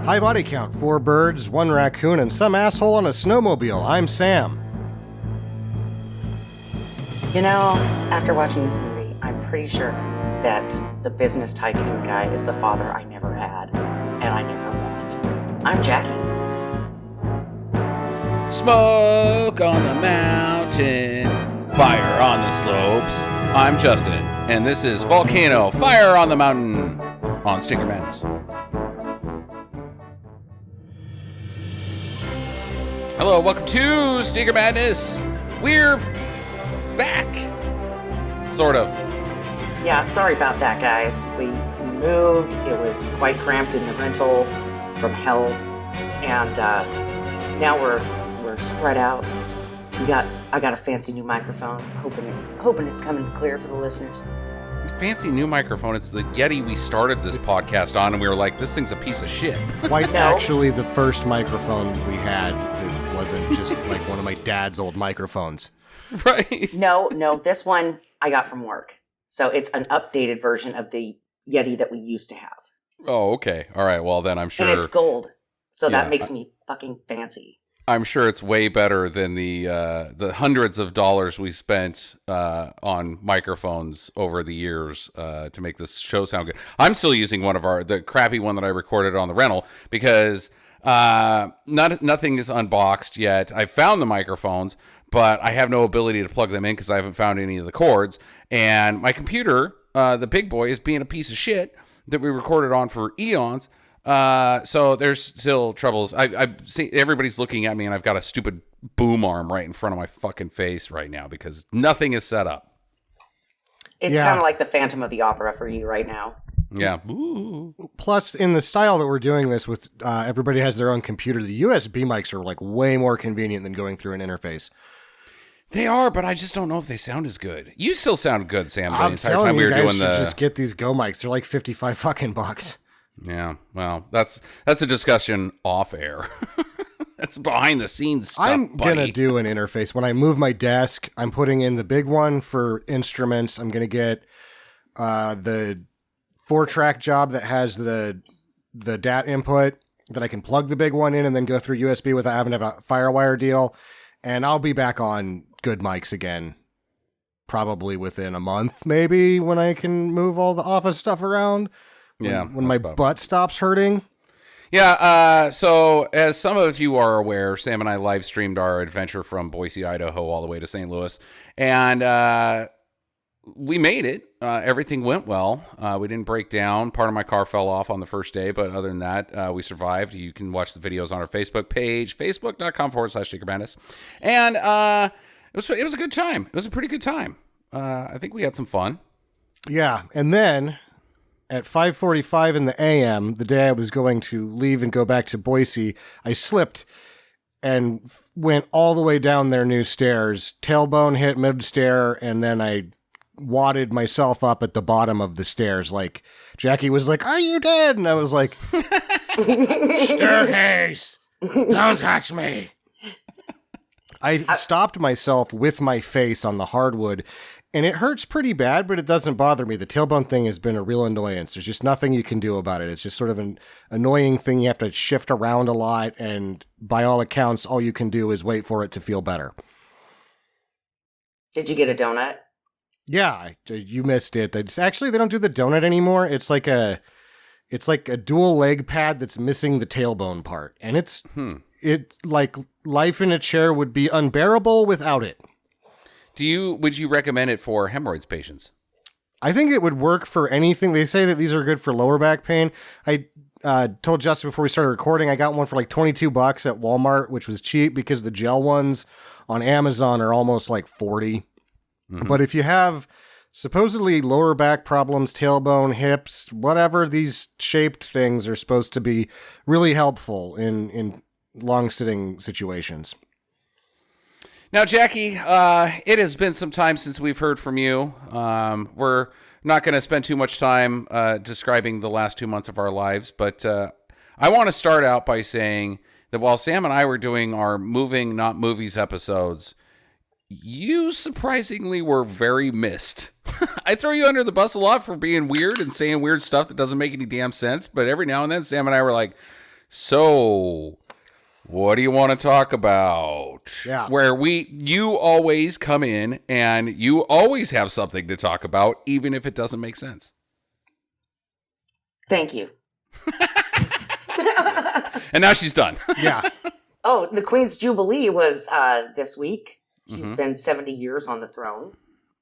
High body count, 4 birds, 1 raccoon, and some asshole on a snowmobile. I'm Sam. You know, after watching this movie, I'm pretty sure that the business tycoon guy is the father I never had, and I never want. I'm Jackie. Smoke on the mountain, fire on the slopes. I'm Justin, and this is Volcano, Fire on the Mountain on Stinker Madness. Hello, welcome to Stinker Madness. We're back. Sort of. Yeah, sorry about that, guys. We moved. It was quite cramped in the rental from hell, and now we're spread out. I got a fancy new microphone. Hoping it's coming clear for the listeners. Fancy new microphone. It's the Yeti we started this podcast on, and we were like, this thing's a piece of shit. Quite actually the first microphone we had that wasn't just like one of my dad's old microphones. Right. No, this one I got from work. So it's an updated version of the Yeti that we used to have. Oh, okay. All right. Well, then I'm sure. And it's gold. So Yeah. that makes me fucking fancy. I'm sure it's way better than the hundreds of dollars we spent on microphones over the years to make this show sound good. I'm still using the crappy one that I recorded on the rental because nothing is unboxed yet. I found the microphones, but I have no ability to plug them in because I haven't found any of the cords. And my computer, the big boy, is being a piece of shit that we recorded on for eons. So there's still troubles. I see everybody's looking at me, and I've got a stupid boom arm right in front of my fucking face right now because nothing is set up. It's kind of like the Phantom of the Opera for you right now. Yeah. Ooh. Plus, in the style that we're doing this with, everybody has their own computer. The USB mics are like way more convenient than going through an interface. They are, but I just don't know if they sound as good. You still sound good, Sam. The I'm entire telling time you, we were guys doing should the. just get these Go mics. They're like $55. Yeah, well, that's a discussion off air. That's behind the scenes stuff. I'm gonna do an interface when I move my desk. I'm putting in the big one for instruments. I'm gonna get the 4-track job that has the DAT input that I can plug the big one in and then go through USB without having to have a FireWire deal. And I'll be back on good mics again, probably within a month, maybe, when I can move all the office stuff around. When my butt stops hurting. Yeah, so as some of you are aware, Sam and I live streamed our adventure from Boise, Idaho, all the way to St. Louis, and we made it. Everything went well. We didn't break down. Part of my car fell off on the first day, but other than that, we survived. You can watch the videos on our Facebook page, facebook.com/StinkerMadness. And it was a good time. It was a pretty good time. I think we had some fun. Yeah, and then at 5:45 in the a.m., the day I was going to leave and go back to Boise, I slipped and went all the way down their new stairs. Tailbone hit mid-stair, and then I wadded myself up at the bottom of the stairs. Like, Jackie was like, "Are you dead?" And I was like, "Staircase, don't touch me." I stopped myself with my face on the hardwood, and it hurts pretty bad, but it doesn't bother me. The tailbone thing has been a real annoyance. There's just nothing you can do about it. It's just sort of an annoying thing. You have to shift around a lot, and by all accounts, all you can do is wait for it to feel better. Did you get a donut? Yeah, you missed it. Actually, they don't do the donut anymore. It's like a dual leg pad that's missing the tailbone part, and it's like life in a chair would be unbearable without it. Would you recommend it for hemorrhoids patients? I think it would work for anything. They say that these are good for lower back pain. I told Justin before we started recording, I got one for like $22 at Walmart, which was cheap because the gel ones on Amazon are almost like $40. Mm-hmm. But if you have supposedly lower back problems, tailbone, hips, whatever, these shaped things are supposed to be really helpful in long-sitting situations. Now, Jackie, it has been some time since we've heard from you. We're not going to spend too much time describing the last 2 months of our lives, but I want to start out by saying that while Sam and I were doing our Moving Not Movies episodes, you surprisingly were very missed. I throw you under the bus a lot for being weird and saying weird stuff that doesn't make any damn sense, but every now and then Sam and I were like, So, what do you want to talk about? Yeah. Where you always come in and you always have something to talk about, even if it doesn't make sense. Thank you. And now she's done. Yeah. Oh, the Queen's Jubilee was this week. She's been 70 years on the throne.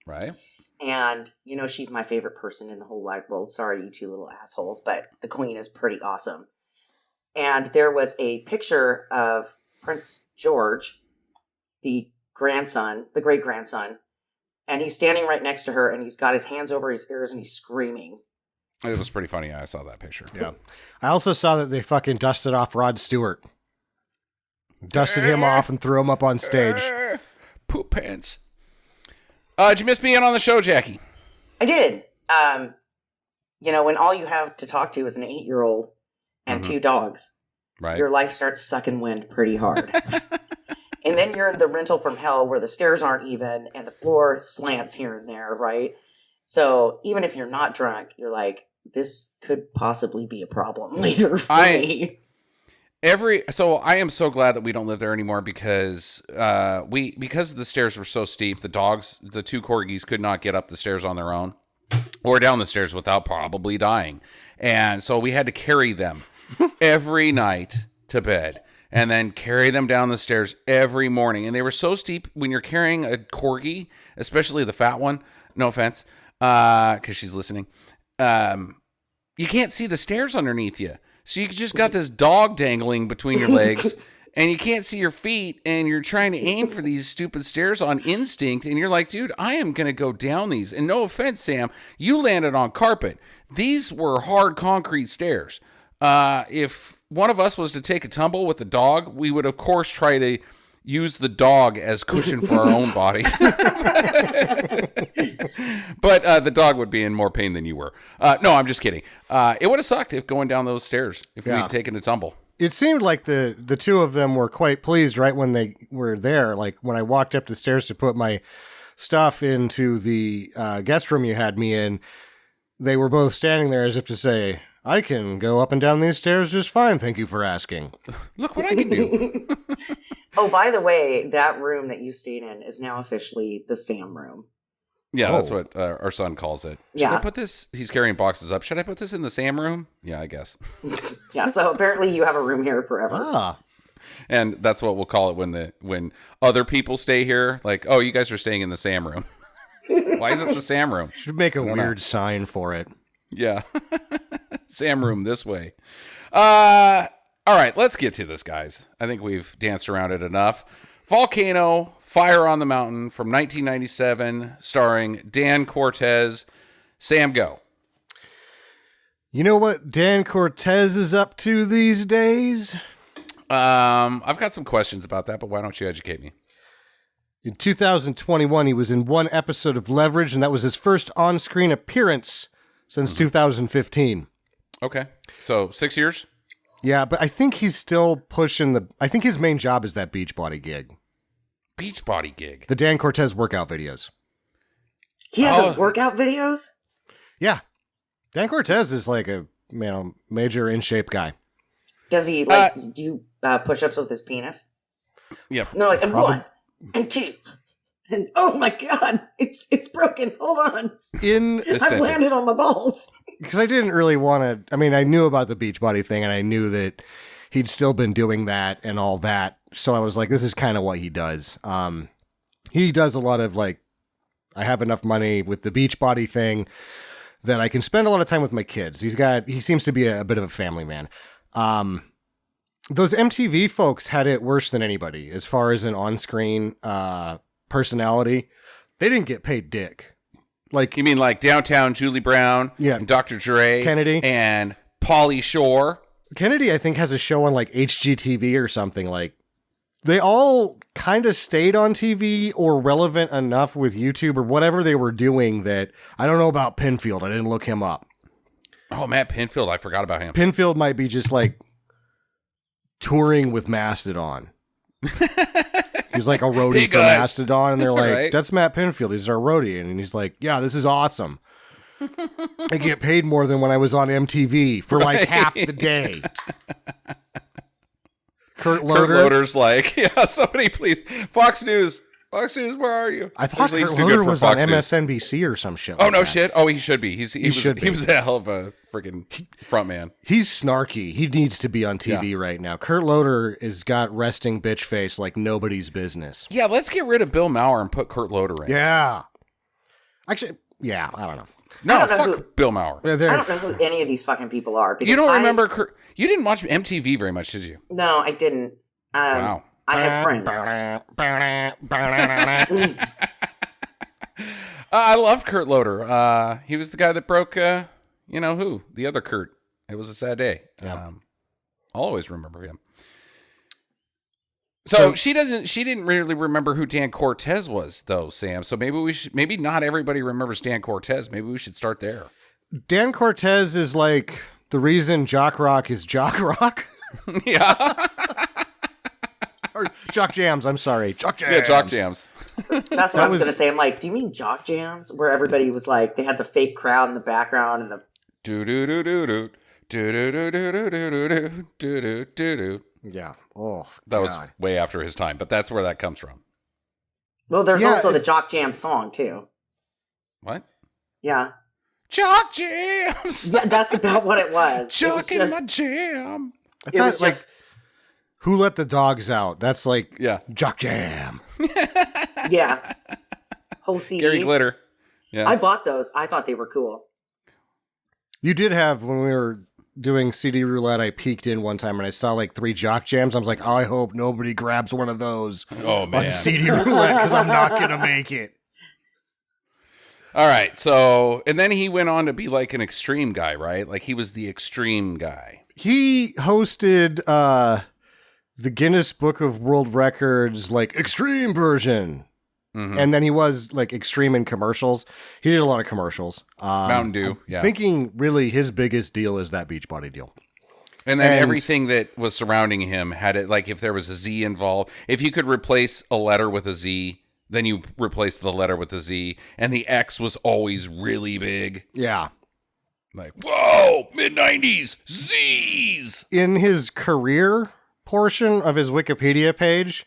Right. And, she's my favorite person in the whole wide world. Sorry, you two little assholes, but the Queen is pretty awesome. And there was a picture of Prince George, the great-grandson, and he's standing right next to her, and he's got his hands over his ears, and he's screaming. It was pretty funny. I saw that picture. Yeah. I also saw that they fucking dusted off Rod Stewart. Dusted him off and threw him up on stage. Poop pants. Did you miss being on the show, Jackie? I did. When all you have to talk to is an 8-year-old and 2 dogs, Right. your life starts sucking wind pretty hard. And then you're in the rental from hell where the stairs aren't even and the floor slants here and there, right? So even if you're not drunk, you're like, this could possibly be a problem later for me. So I am so glad that we don't live there anymore because because the stairs were so steep, the 2 corgis could not get up the stairs on their own or down the stairs without probably dying. And so we had to carry them every night to bed and then carry them down the stairs every morning. And they were so steep when you're carrying a corgi, especially the fat one, no offense, because she's listening, you can't see the stairs underneath you. So you just got this dog dangling between your legs and you can't see your feet and you're trying to aim for these stupid stairs on instinct. And you're like, dude, I am going to go down these. And no offense, Sam, you landed on carpet. These were hard concrete stairs. If one of us was to take a tumble with the dog, we would, of course, try to use the dog as cushion for our own body. But the dog would be in more pain than you were. No, I'm just kidding. It would have sucked if going down those stairs, if we'd taken a tumble. It seemed like the 2 of them were quite pleased right when they were there. Like when I walked up the stairs to put my stuff into the guest room you had me in, they were both standing there as if to say, I can go up and down these stairs just fine. Thank you for asking. Look what I can do. Oh, by the way, that room that you stayed in is now officially the Sam room. Yeah, that's what our son calls it. Should I put this? He's carrying boxes up. Should I put this in the Sam room? Yeah, I guess. Yeah, so apparently you have a room here forever. Ah. And that's what we'll call it when other people stay here. Like, oh, you guys are staying in the Sam room. Why is it the Sam room? Should make a weird sign for it. Yeah. Sam room this way. All right, let's get to this, guys. I think we've danced around it enough. Volcano, Fire on the Mountain from 1997, starring Dan Cortese. Sam, go. You know what Dan Cortese is up to these days? I've got some questions about that, but why don't you educate me? In 2021, he was in one episode of Leverage, and that was his first on-screen appearance since 2015. Okay, so 6 years? Yeah, but I think he's still pushing I think his main job is that Beachbody gig. Beachbody gig? The Dan Cortese workout videos. He has workout videos? Yeah. Dan Cortese is like a major in-shape guy. Does he do push-ups with his penis? Yeah. No, like, and 1, and 2, and oh my god, it's broken. Hold on. I've landed on my balls. Because I didn't really want to, I knew about the Beachbody thing, and I knew that he'd still been doing that and all that, so I was like, this is kind of what he does. He does a lot of, like, I have enough money with the Beachbody thing that I can spend a lot of time with my kids. He seems to be a bit of a family man. Those MTV folks had it worse than anybody, as far as an on-screen personality. They didn't get paid dick. Like, you mean like Downtown Julie Brown, yeah, and Dr. Dre, Kennedy, and Pauly Shore. Kennedy, I think, has a show on like HGTV or something. Like, they all kind of stayed on TV or relevant enough with YouTube or whatever they were doing that I don't know about Pinfield. I didn't look him up. Oh, Matt Pinfield, I forgot about him. Pinfield might be just like touring with Mastodon. He's like a roadie for Mastodon, and they're like, right? That's Matt Pinfield. He's our roadie. And he's like, yeah, this is awesome. I get paid more than when I was on MTV for like half the day. Kurt Loder. Kurt Loder's like, yeah, somebody please. Fox News, where are you? I thought Usually he's Kurt too good Loder for was on Fox News. MSNBC or some shit. Oh, like no that. shit. Oh, he should be. He was a hell of a freaking front man. He's snarky. He needs to be on TV right now. Kurt Loder has got resting bitch face like nobody's business. Yeah, let's get rid of Bill Maher and put Kurt Loder in. Yeah. Actually, yeah, I don't know. No, fuck Bill Maher. I don't know who any of these fucking people are. You don't remember Kurt? You didn't watch MTV very much, did you? No, I didn't. Wow. I have friends. I loved Kurt Loder. He was the guy that broke, you know who? The other Kurt. It was a sad day. Yeah. I'll always remember him. So she didn't really remember who Dan Cortese was, though, Sam. So maybe not everybody remembers Dan Cortese. Maybe we should start there. Dan Cortese is like the reason jock rock is jock rock. Yeah. Or jock jams, I'm sorry. Jock jams. Yeah, jock jams. That's what I was going to say. I'm like, do you mean jock jams? Where everybody was like, they had the fake crowd in the background and the... Do-do-do-do-do. Do-do-do-do-do-do-do. Do-do-do-do. Yeah. Oh, that was way after his time, but that's where that comes from. Well, there's also the jock jam song, too. What? Yeah. Jock jams! Yeah, that's about what it was. Jock in my jam! I thought, like, Who Let the Dogs Out? That's like, jock jam. Yeah. Whole CD. Gary Glitter. Yeah. I bought those. I thought they were cool. You did have, when we were doing CD roulette, I peeked in one time and I saw like 3 jock jams. I was like, I hope nobody grabs one of those on CD roulette because I'm not going to make it. All right. So, and then he went on to be like an Xtreme guy, right? Like he was the Xtreme guy. He hosted the Guinness Book of World Records, like Xtreme version. Mm-hmm. And then he was like Xtreme in commercials. He did a lot of commercials. Mountain Dew. Yeah. Thinking really his biggest deal is that Beachbody deal. And then everything that was surrounding him had it, like if there was a Z involved, if you could replace a letter with a Z, then you replace the letter with a Z, and the X was always really big. Yeah. Like, whoa, mid-90s, Z's! In his career portion of his Wikipedia page,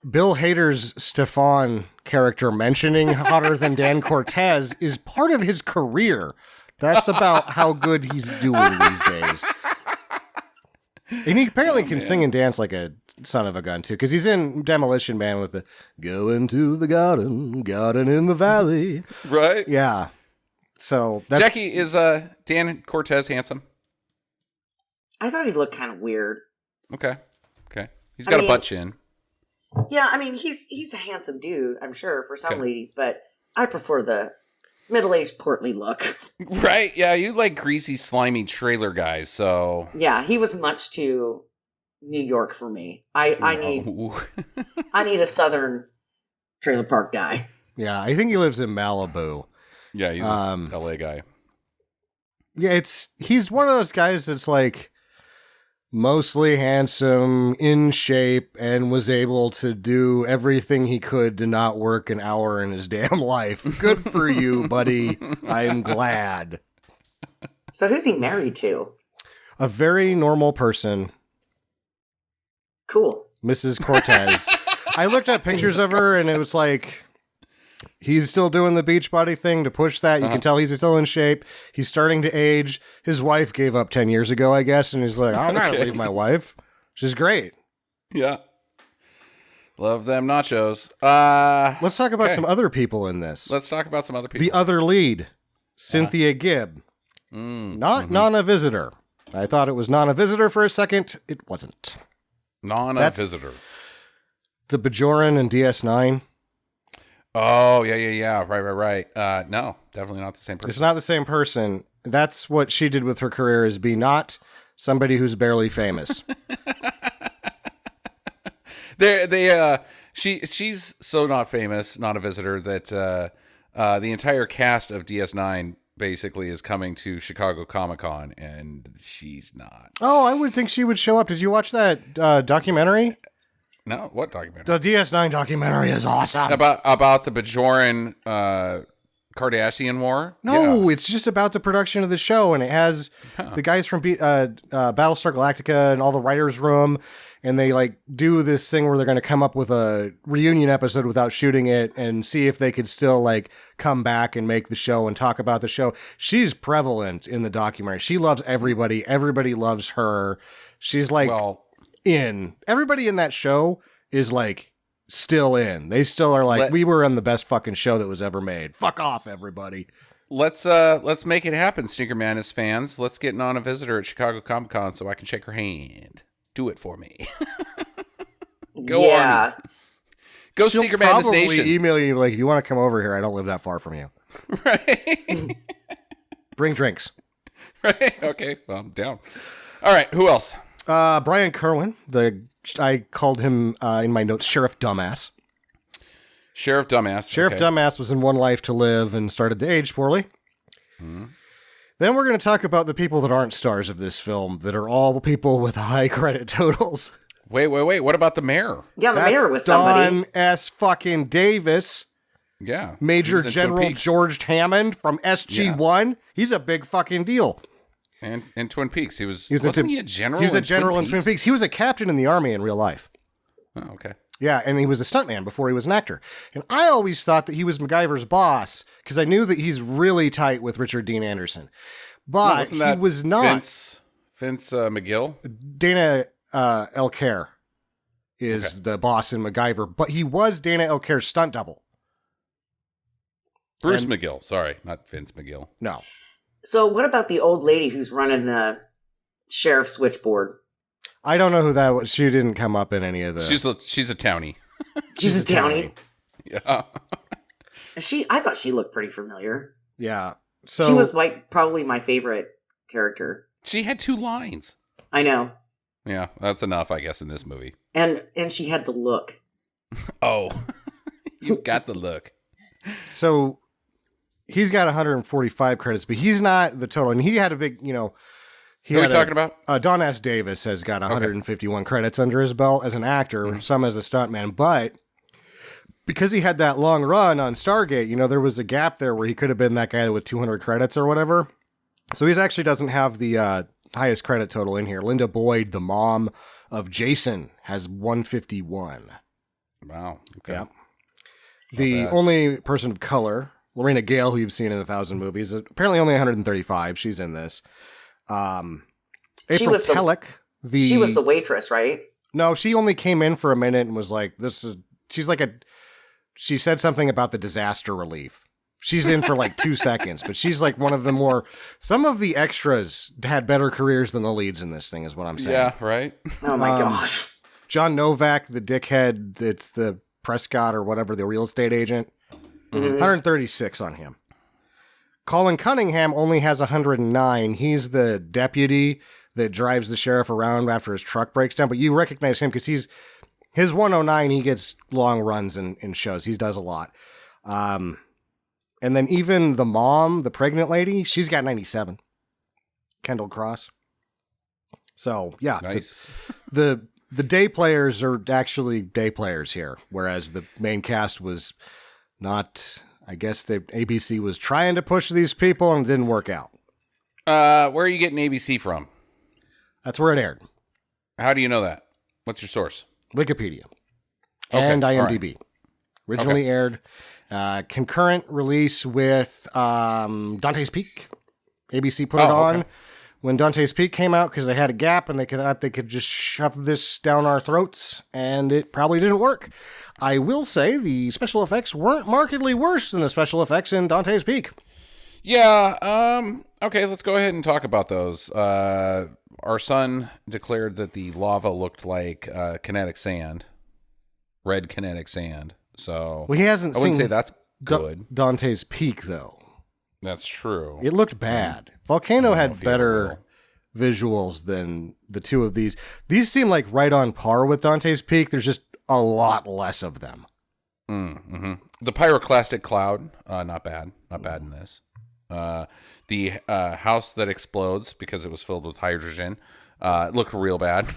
Bill Hader's Stefan character mentioning Hotter Than Dan Cortese is part of his career. That's about how good he's doing these days. And he apparently can sing and dance like a son of a gun, too, because he's in Demolition Man with the Going to the garden in the valley. Right? Yeah. So that's... Jackie, is Dan Cortese handsome? I thought he looked kind of weird. Okay. He's got a butt chin. Yeah, I mean, he's a handsome dude, I'm sure, for some ladies, but I prefer the middle-aged, portly look. Right? Yeah, you like greasy, slimy trailer guys, so... Yeah, he was much too New York for me. I need a southern trailer park guy. Yeah, I think he lives in Malibu. Yeah, he's a LA guy. Yeah, he's one of those guys that's like mostly handsome, in shape, and was able to do everything he could to not work an hour in his damn life. Good for you, buddy. I'm glad. So who's he married to? A very normal person. Cool. Mrs. Cortese. I looked at pictures of her and it was like... He's still doing the Beachbody thing to push that. You can tell he's still in shape. He's starting to age. His wife gave up 10 years ago, I guess, and he's like, I'm not going to leave my wife. She's great. Yeah. Love them nachos. Let's talk about some other people in this. Let's talk about some other people. The other lead, Cynthia Gibb. Not Nana Visitor. I thought it was Nana Visitor for a second. It wasn't. Nana Visitor. The Bajoran and DS9. Oh, yeah. Right. No, definitely not the same person. It's not the same person. That's what she did with her career, is be not somebody who's barely famous. She's so not famous, not a visitor, that the entire cast of DS9 basically is coming to Chicago Comic-Con, and she's not. Oh, I would think she would show up. Did you watch that documentary? No, what documentary? The DS9 documentary is awesome. About the Bajoran Kardashian War? No, it's just about the production of the show, and it has the guys from Battlestar Galactica and all the writers' room, and they like do this thing where they're going to come up with a reunion episode without shooting it and see if they could still like come back and make the show and talk about the show. She's prevalent in the documentary. She loves everybody. Everybody loves her. She's like everybody in that show is like still in. They still are like, we were on the best fucking show that was ever made. Fuck off, everybody. Let's make it happen, Sneaker Madness fans. Let's get on a visitor at Chicago Comic Con so I can shake her hand. Do it for me. Go on. Go She'll Sneaker Madness Nation. Probably email you like, if you want to come over here, I don't live that far from you. Right. Bring drinks. Right. Okay. Well, I'm down. All right. Who else? Brian Kerwin, I called him in my notes Sheriff Dumbass. Sheriff Dumbass. Sheriff Dumbass was in One Life to Live and started to age poorly. Mm-hmm. Then we're going to talk about the people that aren't stars of this film, that are all people with high credit totals. Wait. What about the mayor? Yeah, the mayor was somebody. Don S. fucking Davis. Yeah. Major General George Hammond from SG-1. Yeah. He's a big fucking deal. And in Twin Peaks, wasn't he a general? He was a general in Twin Peaks. He was a captain in the army in real life. Oh, okay. Yeah, and he was a stuntman before he was an actor. And I always thought that he was MacGyver's boss because I knew that he's really tight with Richard Dean Anderson. But he was not. Vince McGill? Dana Elcare is the boss in MacGyver, but he was Dana Elcare's stunt double. Bruce McGill. Sorry, not Vince McGill. No. So what about the old lady who's running the sheriff switchboard? I don't know who that was. She didn't come up in any of the... She's a townie. She's a townie? Yeah. I thought she looked pretty familiar. Yeah. So she was like probably my favorite character. She had 2 lines. I know. Yeah, that's enough, I guess, in this movie. And she had the look. Oh. You've got the look. So... He's got 145 credits, but he's not the total. And he had a big, Who are we talking about? Don S. Davis has got 151 credits under his belt as an actor, some as a stuntman. But because he had that long run on Stargate, there was a gap there where he could have been that guy with 200 credits or whatever. So he actually doesn't have the highest credit total in here. Linda Boyd, the mom of Jason, has 151. Wow. Okay. Yeah. The only person of color... Lorena Gale, who you've seen in 1,000 movies, apparently only 135. She's in this. April Telek. She was the waitress, right? No, she only came in for a minute and was like, she said something about the disaster relief. She's in for like 2 seconds, but she's like one of the some of the extras had better careers than the leads in this thing, is what I'm saying. Yeah, right? Oh my gosh. John Novak, the dickhead, it's the Prescott or whatever, the real estate agent. 136 on him. Colin Cunningham only has 109. He's the deputy that drives the sheriff around after his truck breaks down. But you recognize him because his 109, he gets long runs in shows. He does a lot. And then even the mom, the pregnant lady, she's got 97. Kendall Cross. So, yeah. Nice. The day players are actually day players here, whereas the main cast was... not, I guess the ABC was trying to push these people and it didn't work out. Where are you getting ABC from? That's where it aired. How do you know that? What's your source? Wikipedia. And IMDb. Right. Originally aired. Concurrent release with Dante's Peak. ABC put it on when Dante's Peak came out because they had a gap and they could just shove this down our throats, and it probably didn't work. I will say the special effects weren't markedly worse than the special effects in Dante's Peak. Yeah, okay, let's go ahead and talk about those. Our son declared that the lava looked like kinetic sand, red kinetic sand. So he hasn't I wouldn't say that's good. Dante's Peak, though. That's true. It looked bad. Volcano had better visuals than the two of these. These seem like right on par with Dante's Peak. There's just a lot less of them. Mm-hmm. The pyroclastic cloud, not bad. Not bad in this. The house that explodes because it was filled with hydrogen looked real bad.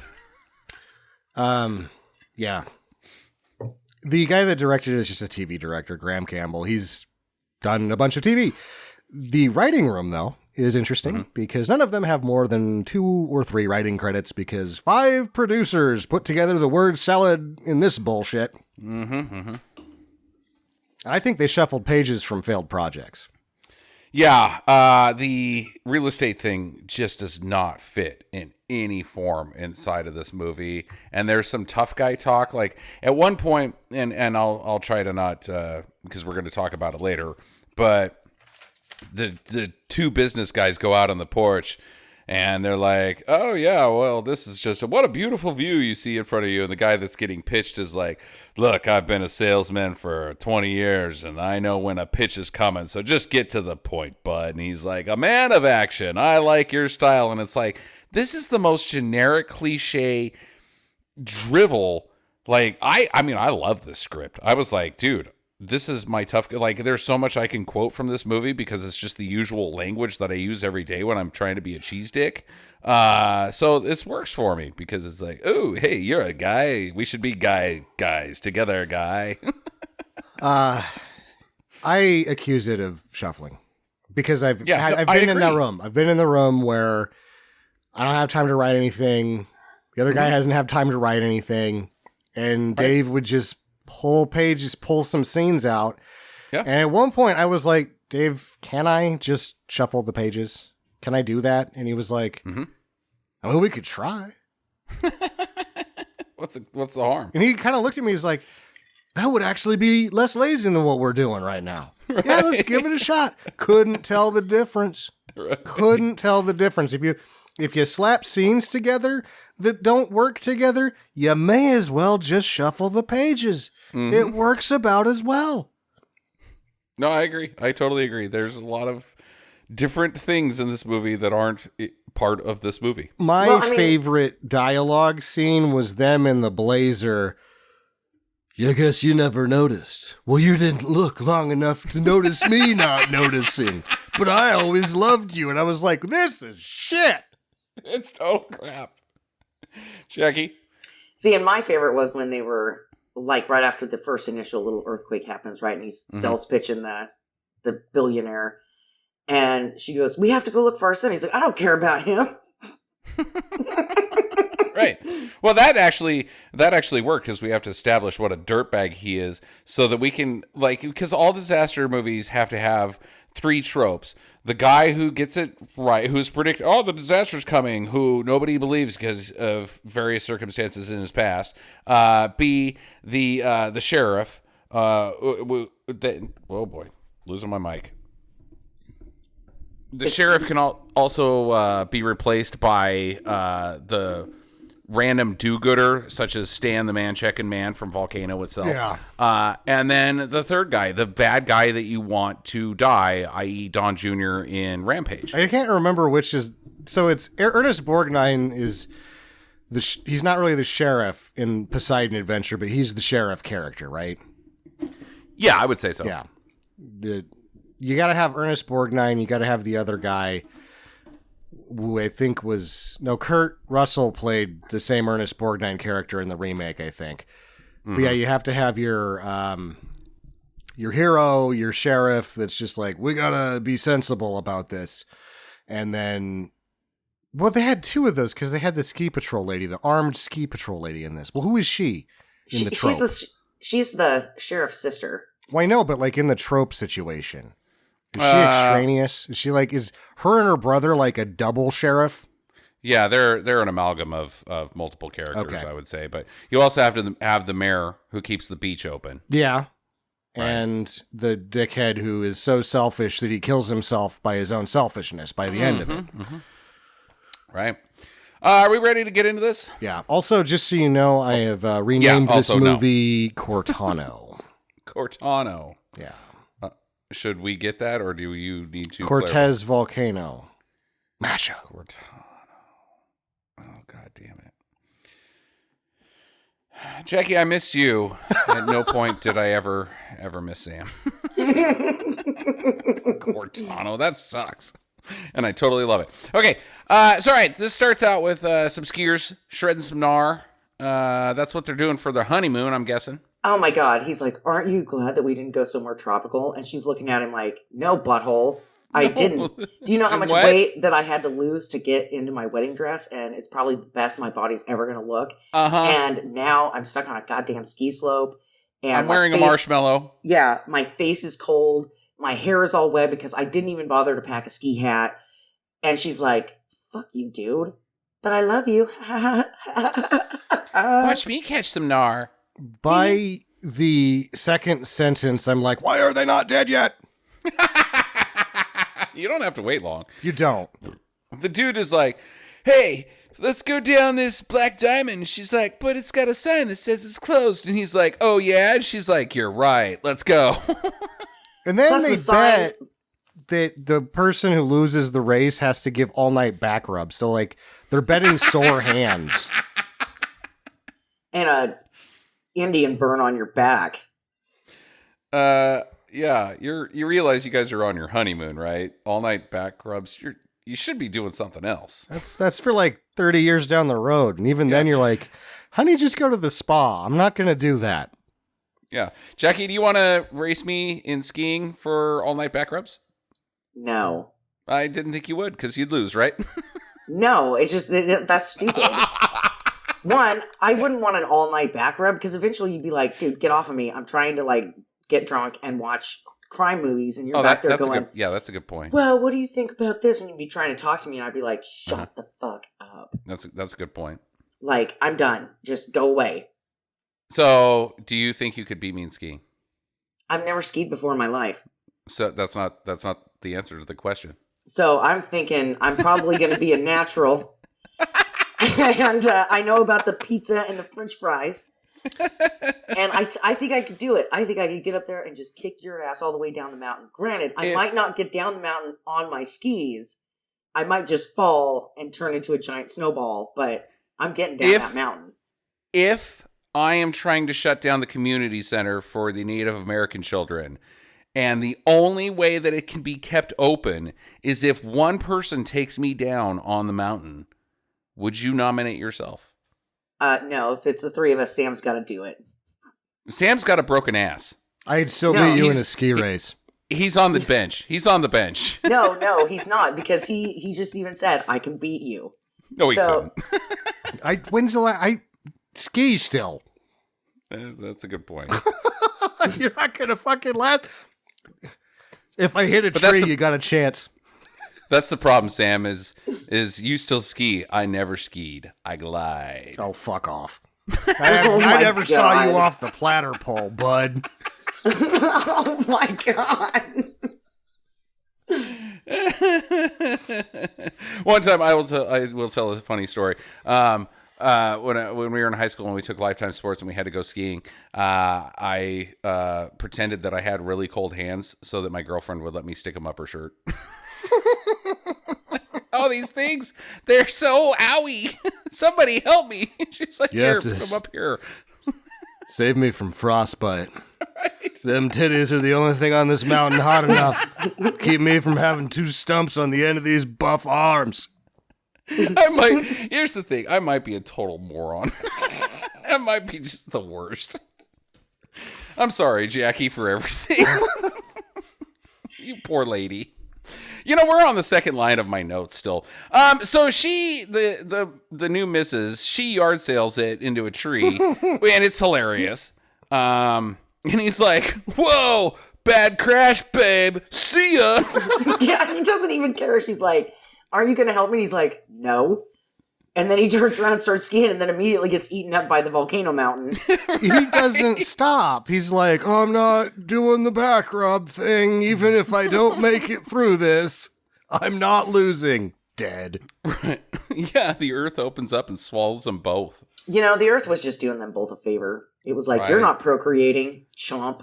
Yeah. The guy that directed it is just a TV director, Graham Campbell. He's done a bunch of TV. The writing room, though, is interesting because none of them have more than 2 or 3 writing credits because 5 producers put together the word salad in this bullshit. I think they shuffled pages from failed projects. Yeah, the real estate thing just does not fit in any form inside of this movie. And there's some tough guy talk. Like at one point, and I'll try to not, because we're going to talk about it later, but the 2 business guys go out on the porch and they're like, oh yeah, well, this is just what a beautiful view you see in front of you. And the guy that's getting pitched is like, look, I've been a salesman for 20 years and I know when a pitch is coming. So just get to the point, bud. And he's like, a man of action. I like your style. And it's like, this is the most generic cliche drivel. Like, I mean, I love this script. I was like, dude, this is my tough, like there's so much I can quote from this movie because it's just the usual language that I use every day when I'm trying to be a cheese dick. So this works for me because it's like, oh, hey, you're a guy. We should be guys together, guy. I accuse it of shuffling because I've been in that room. I've been in the room where I don't have time to write anything. The other guy hasn't had time to write anything. And Dave would just pull some scenes out. Yeah. And at one point I was like, Dave, can I just shuffle the pages? Can I do that? And he was like, I mean, we could try. What's the harm? And he kind of looked at me. He's like, that would actually be less lazy than what we're doing right now. Right. Yeah, let's give it a shot. Couldn't tell the difference. Right. Couldn't tell the difference. If you slap scenes together that don't work together, you may as well just shuffle the pages. It works about as well. No, I agree. I totally agree. There's a lot of different things in this movie that aren't part of this movie. My favorite dialogue scene was them in the blazer. I guess you never noticed. Well, you didn't look long enough to notice me not noticing. But I always loved you. And I was like, this is shit. It's total crap. Jackie? See, and my favorite was when they were, like, right after the first initial little earthquake happens, right? And he's sales pitching the billionaire. And she goes, we have to go look for our son. He's like, I don't care about him. Right. Well, that actually worked because we have to establish what a dirtbag he is so that we can, like, because all disaster movies have to have 3 tropes. The guy who gets it right, who's predicted, the disaster's coming, who nobody believes because of various circumstances in his past. B, the sheriff. Oh boy, losing my mic. The sheriff can also be replaced by the random do-gooder, such as Stan the Man-Checking Man from Volcano itself. Yeah. And then the third guy, the bad guy that you want to die, i.e. Don Jr. in Rampage. I can't remember which is... So it's... Ernest Borgnine is... he's not really the sheriff in Poseidon Adventure, but he's the sheriff character, right? Yeah, I would say so. Yeah. You got to have Ernest Borgnine. You got to have the other guy, who I think was... No, Kurt Russell played the same Ernest Borgnine character in the remake, I think. But yeah, you have to have your hero, your sheriff that's just like, we got to be sensible about this. And then... Well, they had 2 of those because they had the ski patrol lady, the armed ski patrol lady in this. Well, who is she in the trope? She's the sheriff's sister. Well, I know, but like in the trope situation. Is she extraneous? Is she like, is her and her brother like a double sheriff? Yeah, they're an amalgam of multiple characters, I would say. But you also have to have the mayor who keeps the beach open. Yeah. Right. And the dickhead who is so selfish that he kills himself by his own selfishness by the end of it. Right. Are we ready to get into this? Yeah. Also, just so you know, I have renamed this movie Cortano. Cortano. Yeah. Should we get that, or do you need to? Cortese Volcano. Mashup. Cortano. Oh, God damn it. Jackie, I missed you. At no point did I ever miss Sam. Cortano. That sucks. And I totally love it. Okay. So, all right. This starts out with some skiers shredding some gnar. That's what they're doing for their honeymoon, I'm guessing. oh my God. He's like, aren't you glad that we didn't go somewhere tropical? And she's looking at him like, no, butthole. I didn't. Do you know how much weight that I had to lose to get into my wedding dress? And it's probably the best my body's ever going to look. And now I'm stuck on a goddamn ski slope. And I'm wearing a marshmallow. Yeah, my face is cold. My hair is all wet because I didn't even bother to pack a ski hat. And she's like, fuck you, dude. But I love you. Watch me catch some gnar. By the second sentence, I'm like, why are they not dead yet? You don't have to wait long. You don't. The dude is like, hey, let's go down this black diamond. She's like, but it's got a sign that says it's closed. And he's like, oh, yeah? And she's like, you're right. Let's go. And then they bet that the person who loses the race has to give all-night back rubs. So, like, they're betting sore hands. And a Indian burn on your back. Yeah, you realize you guys are on your honeymoon, right? All night back rubs. You should be doing something else. That's for like 30 years down the road, and even then you're like, honey, just go to the spa. I'm not going to do that. Yeah, Jackie, do you want to race me in skiing for all night back rubs? No, I didn't think you would because you'd lose, right? No, it's just that's stupid. One, I wouldn't want an all night back rub because eventually you'd be like, dude, get off of me. I'm trying to like get drunk and watch crime movies, and you're back there going, that's a good point. Well, what do you think about this? And you'd be trying to talk to me, and I'd be like, shut the fuck up. That's a good point. Like, I'm done. Just go away. So, do you think you could beat me in skiing? I've never skied before in my life. So that's not the answer to the question. So I'm thinking I'm probably going to be a natural, and I know about the pizza and the French fries. And I think I could do it. I think I could get up there and just kick your ass all the way down the mountain. Granted, I might not get down the mountain on my skis. I might just fall and turn into a giant snowball, but I'm getting down that mountain. If I am trying to shut down the community center for the Native American children, and the only way that it can be kept open is if one person takes me down on the mountain, would you nominate yourself? No, if it's the three of us, Sam's got to do it. Sam's got a broken ass. I'd still beat you in a ski race. He's on the bench. He's on the bench. No, he's not, because he just even said, I can beat you. No, he couldn't. When's the last... I ski still. That's a good point. You're not going to fucking last... If I hit a tree, you got a chance. That's the problem, Sam, is you still ski. I never skied. I glide. Oh, fuck off. I never saw you off the platter pole, bud. Oh, my God. One time, I will tell a funny story. When we were in high school and we took Lifetime Sports and we had to go skiing, I pretended that I had really cold hands so that my girlfriend would let me stick them up her shirt. Oh, these things, they're so owie. Somebody help me. She's like, here, put them up here. Save me from frostbite. Right. Them titties are the only thing on this mountain hot enough. Keep me from having two stumps on the end of these buff arms. Here's the thing. I might be a total moron. I might be just the worst. I'm sorry, Jackie, for everything. You poor lady. You know, we're on the second line of my notes still. So she, the new missus, she yard sales it into a tree, and it's hilarious. And he's like, whoa, bad crash, babe. See ya. Yeah, he doesn't even care. She's like, are you going to help me? And he's like, no. And then he turns around and starts skiing and then immediately gets eaten up by the Volcano Mountain. He doesn't stop. He's like, I'm not doing the back rub thing. Even if I don't make it through this, I'm not losing. Dead. Right. Yeah, the earth opens up and swallows them both. You know, the earth was just doing them both a favor. It was like, You're not procreating, chomp.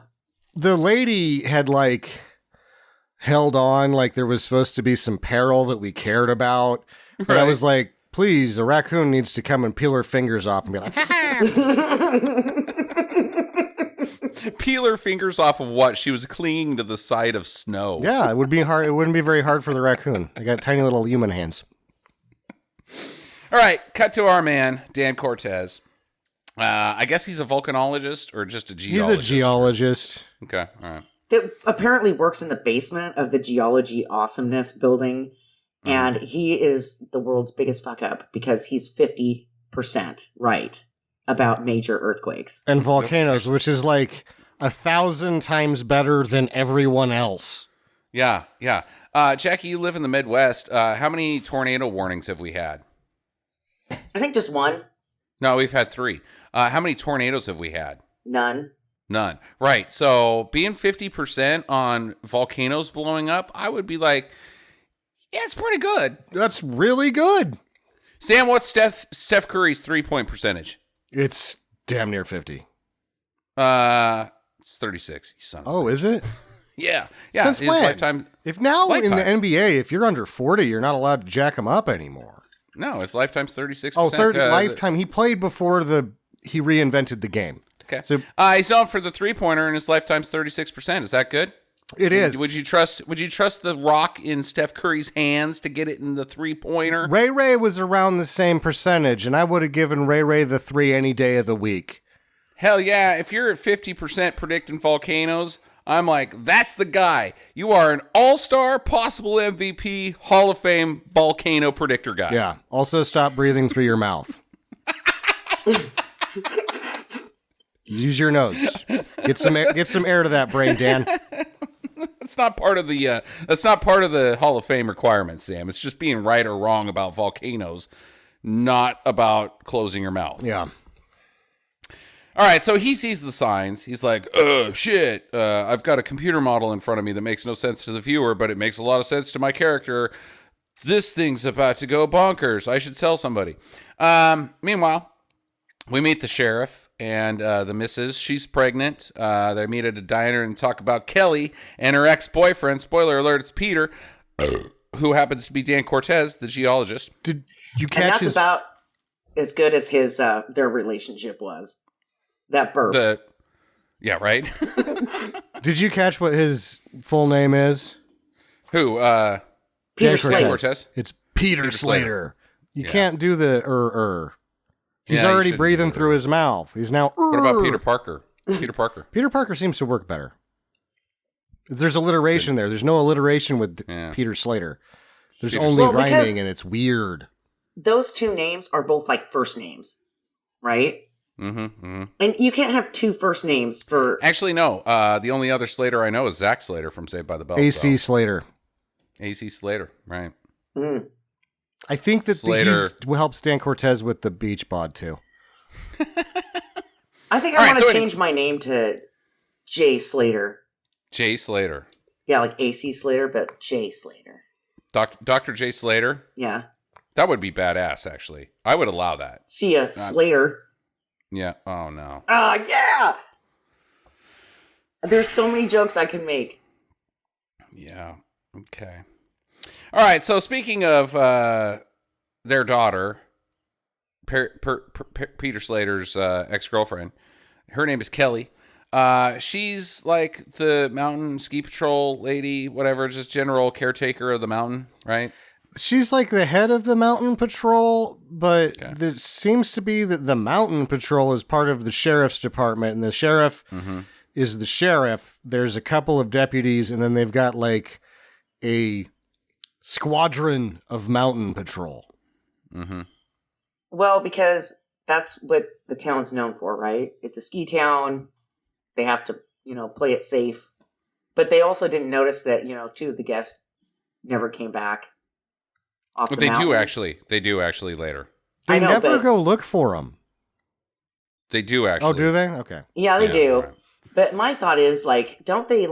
The lady had like held on like there was supposed to be some peril that we cared about. Right. And I was like, please, a raccoon needs to come and peel her fingers off and be like, peel her fingers off of what? She was clinging to the side of snow. Yeah, it would be hard. It wouldn't be very hard for the raccoon. I got tiny little human hands. All right, cut to our man, Dan Cortese. I guess he's a volcanologist or just a He's geologist. a geologist. Okay, all right. That apparently works in the basement of the Geology Awesomeness building, and he is the world's biggest fuck up because he's 50% right about major earthquakes. And volcanoes, which is like 1,000 times better than everyone else. Yeah, yeah. Jackie, you live in the Midwest. How many tornado warnings have we had? I think just one. No, we've had 3. How many tornadoes have we had? None. None. Right. So being 50% on volcanoes blowing up, I would be like, yeah, it's pretty good. That's really good. Sam, what's Steph Curry's 3-point percentage? It's damn near 50. It's 36. You son. Oh, is it? Yeah. Yeah. Since his when? lifetime. If now Lifetime. in the NBA, if you're under 40, you're not allowed to jack them up anymore. No, his lifetime's 36%. Oh, lifetime. He played before he reinvented the game. Okay. So he's known for the 3-pointer, and his lifetime's 36%. Is that good? it is. Would you trust the rock in Steph Curry's hands to get it in the 3-pointer? Ray was around the same percentage, and I would have given Ray the 3 any day of the week. Hell yeah. If you're at 50% predicting volcanoes, I'm like, that's the guy. You are an all-star, possible MVP, Hall of Fame volcano predictor guy. Yeah. Also, stop breathing through your mouth. Use your nose. Get some air to that brain, Dan. That's not part of the Hall of Fame requirements, Sam. It's just being right or wrong about volcanoes, not about closing your mouth. Yeah. All right, so he sees the signs. He's like, oh, shit. I've got a computer model in front of me that makes no sense to the viewer, but it makes a lot of sense to my character. This thing's about to go bonkers. I should sell somebody. Meanwhile, we meet the sheriff and the missus. She's pregnant. They meet at a diner and talk about Kelly and her ex-boyfriend. Spoiler alert, it's Peter, who happens to be Dan Cortese, the geologist. Did you catch And that's his... about as good as his their relationship was. That burp. Yeah, right? Did you catch what his full name is? Who? Peter Dan Slater. Cortese? It's Peter Slater. Slater. You Yeah. can't do the He's Yeah, you already shouldn't breathing do it. through his mouth. He's now What about Peter Parker? Peter Parker. Peter Parker seems to work better. There's alliteration there. There's no alliteration with Yeah. Peter Slater. There's Peter only Slater. Well, because- rhyming, and it's weird. Those two names are both like first names, right? Mm-hmm. And you can't have two first names for. Actually, no. The only other Slater I know is Zack Slater from Saved by the Bell. AC so. Slater. AC Slater, right. Mm. I think that Slater. he helps Dan Cortese with the beach bod, too. I think All I right, want to so change my name to Jay Slater. Jay Slater. Yeah, like AC Slater, but Jay Slater. Dr. Jay Slater? Yeah. That would be badass, actually. I would allow that. See ya, Slater. Yeah. Oh, no. Yeah! There's so many jokes I can make. Yeah. Okay. All right. So speaking of their daughter, Peter Slater's ex-girlfriend, her name is Kelly. She's like the mountain ski patrol lady, whatever, just general caretaker of the mountain, right? She's like the head of the mountain patrol, but Okay. it seems to be that the mountain patrol is part of the sheriff's department, and the sheriff is the sheriff. There's a couple of deputies, and then they've got like a squadron of mountain patrol. Mm-hmm. Well, because that's what the town's known for, right? It's a ski town. They have to, play it safe. But they also didn't notice that, two of the guests never came back. But they do actually. They do actually later. They I know, never but- go look for them. They do actually. Oh, do they? Okay. Yeah, they do. Right. But my thought is, don't they,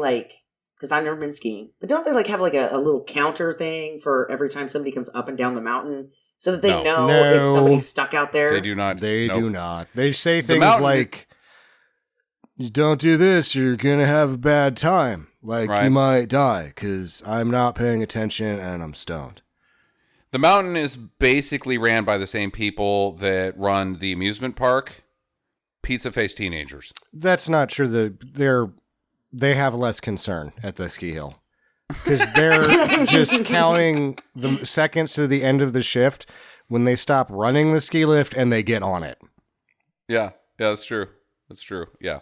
because I've never been skiing, but don't they, have, a little counter thing for every time somebody comes up and down the mountain so that they No. know No. if somebody's stuck out there? They do not. They nope. do not. They say The things mountain- like, you don't do this, you're going to have a bad time. Like, Right. you might die because I'm not paying attention and I'm stoned. The mountain is basically ran by the same people that run the amusement park. Pizza face teenagers. That's not true. They have less concern at the ski hill because they're just counting the seconds to the end of the shift when they stop running the ski lift and they get on it. Yeah. that's true. That's true. Yeah.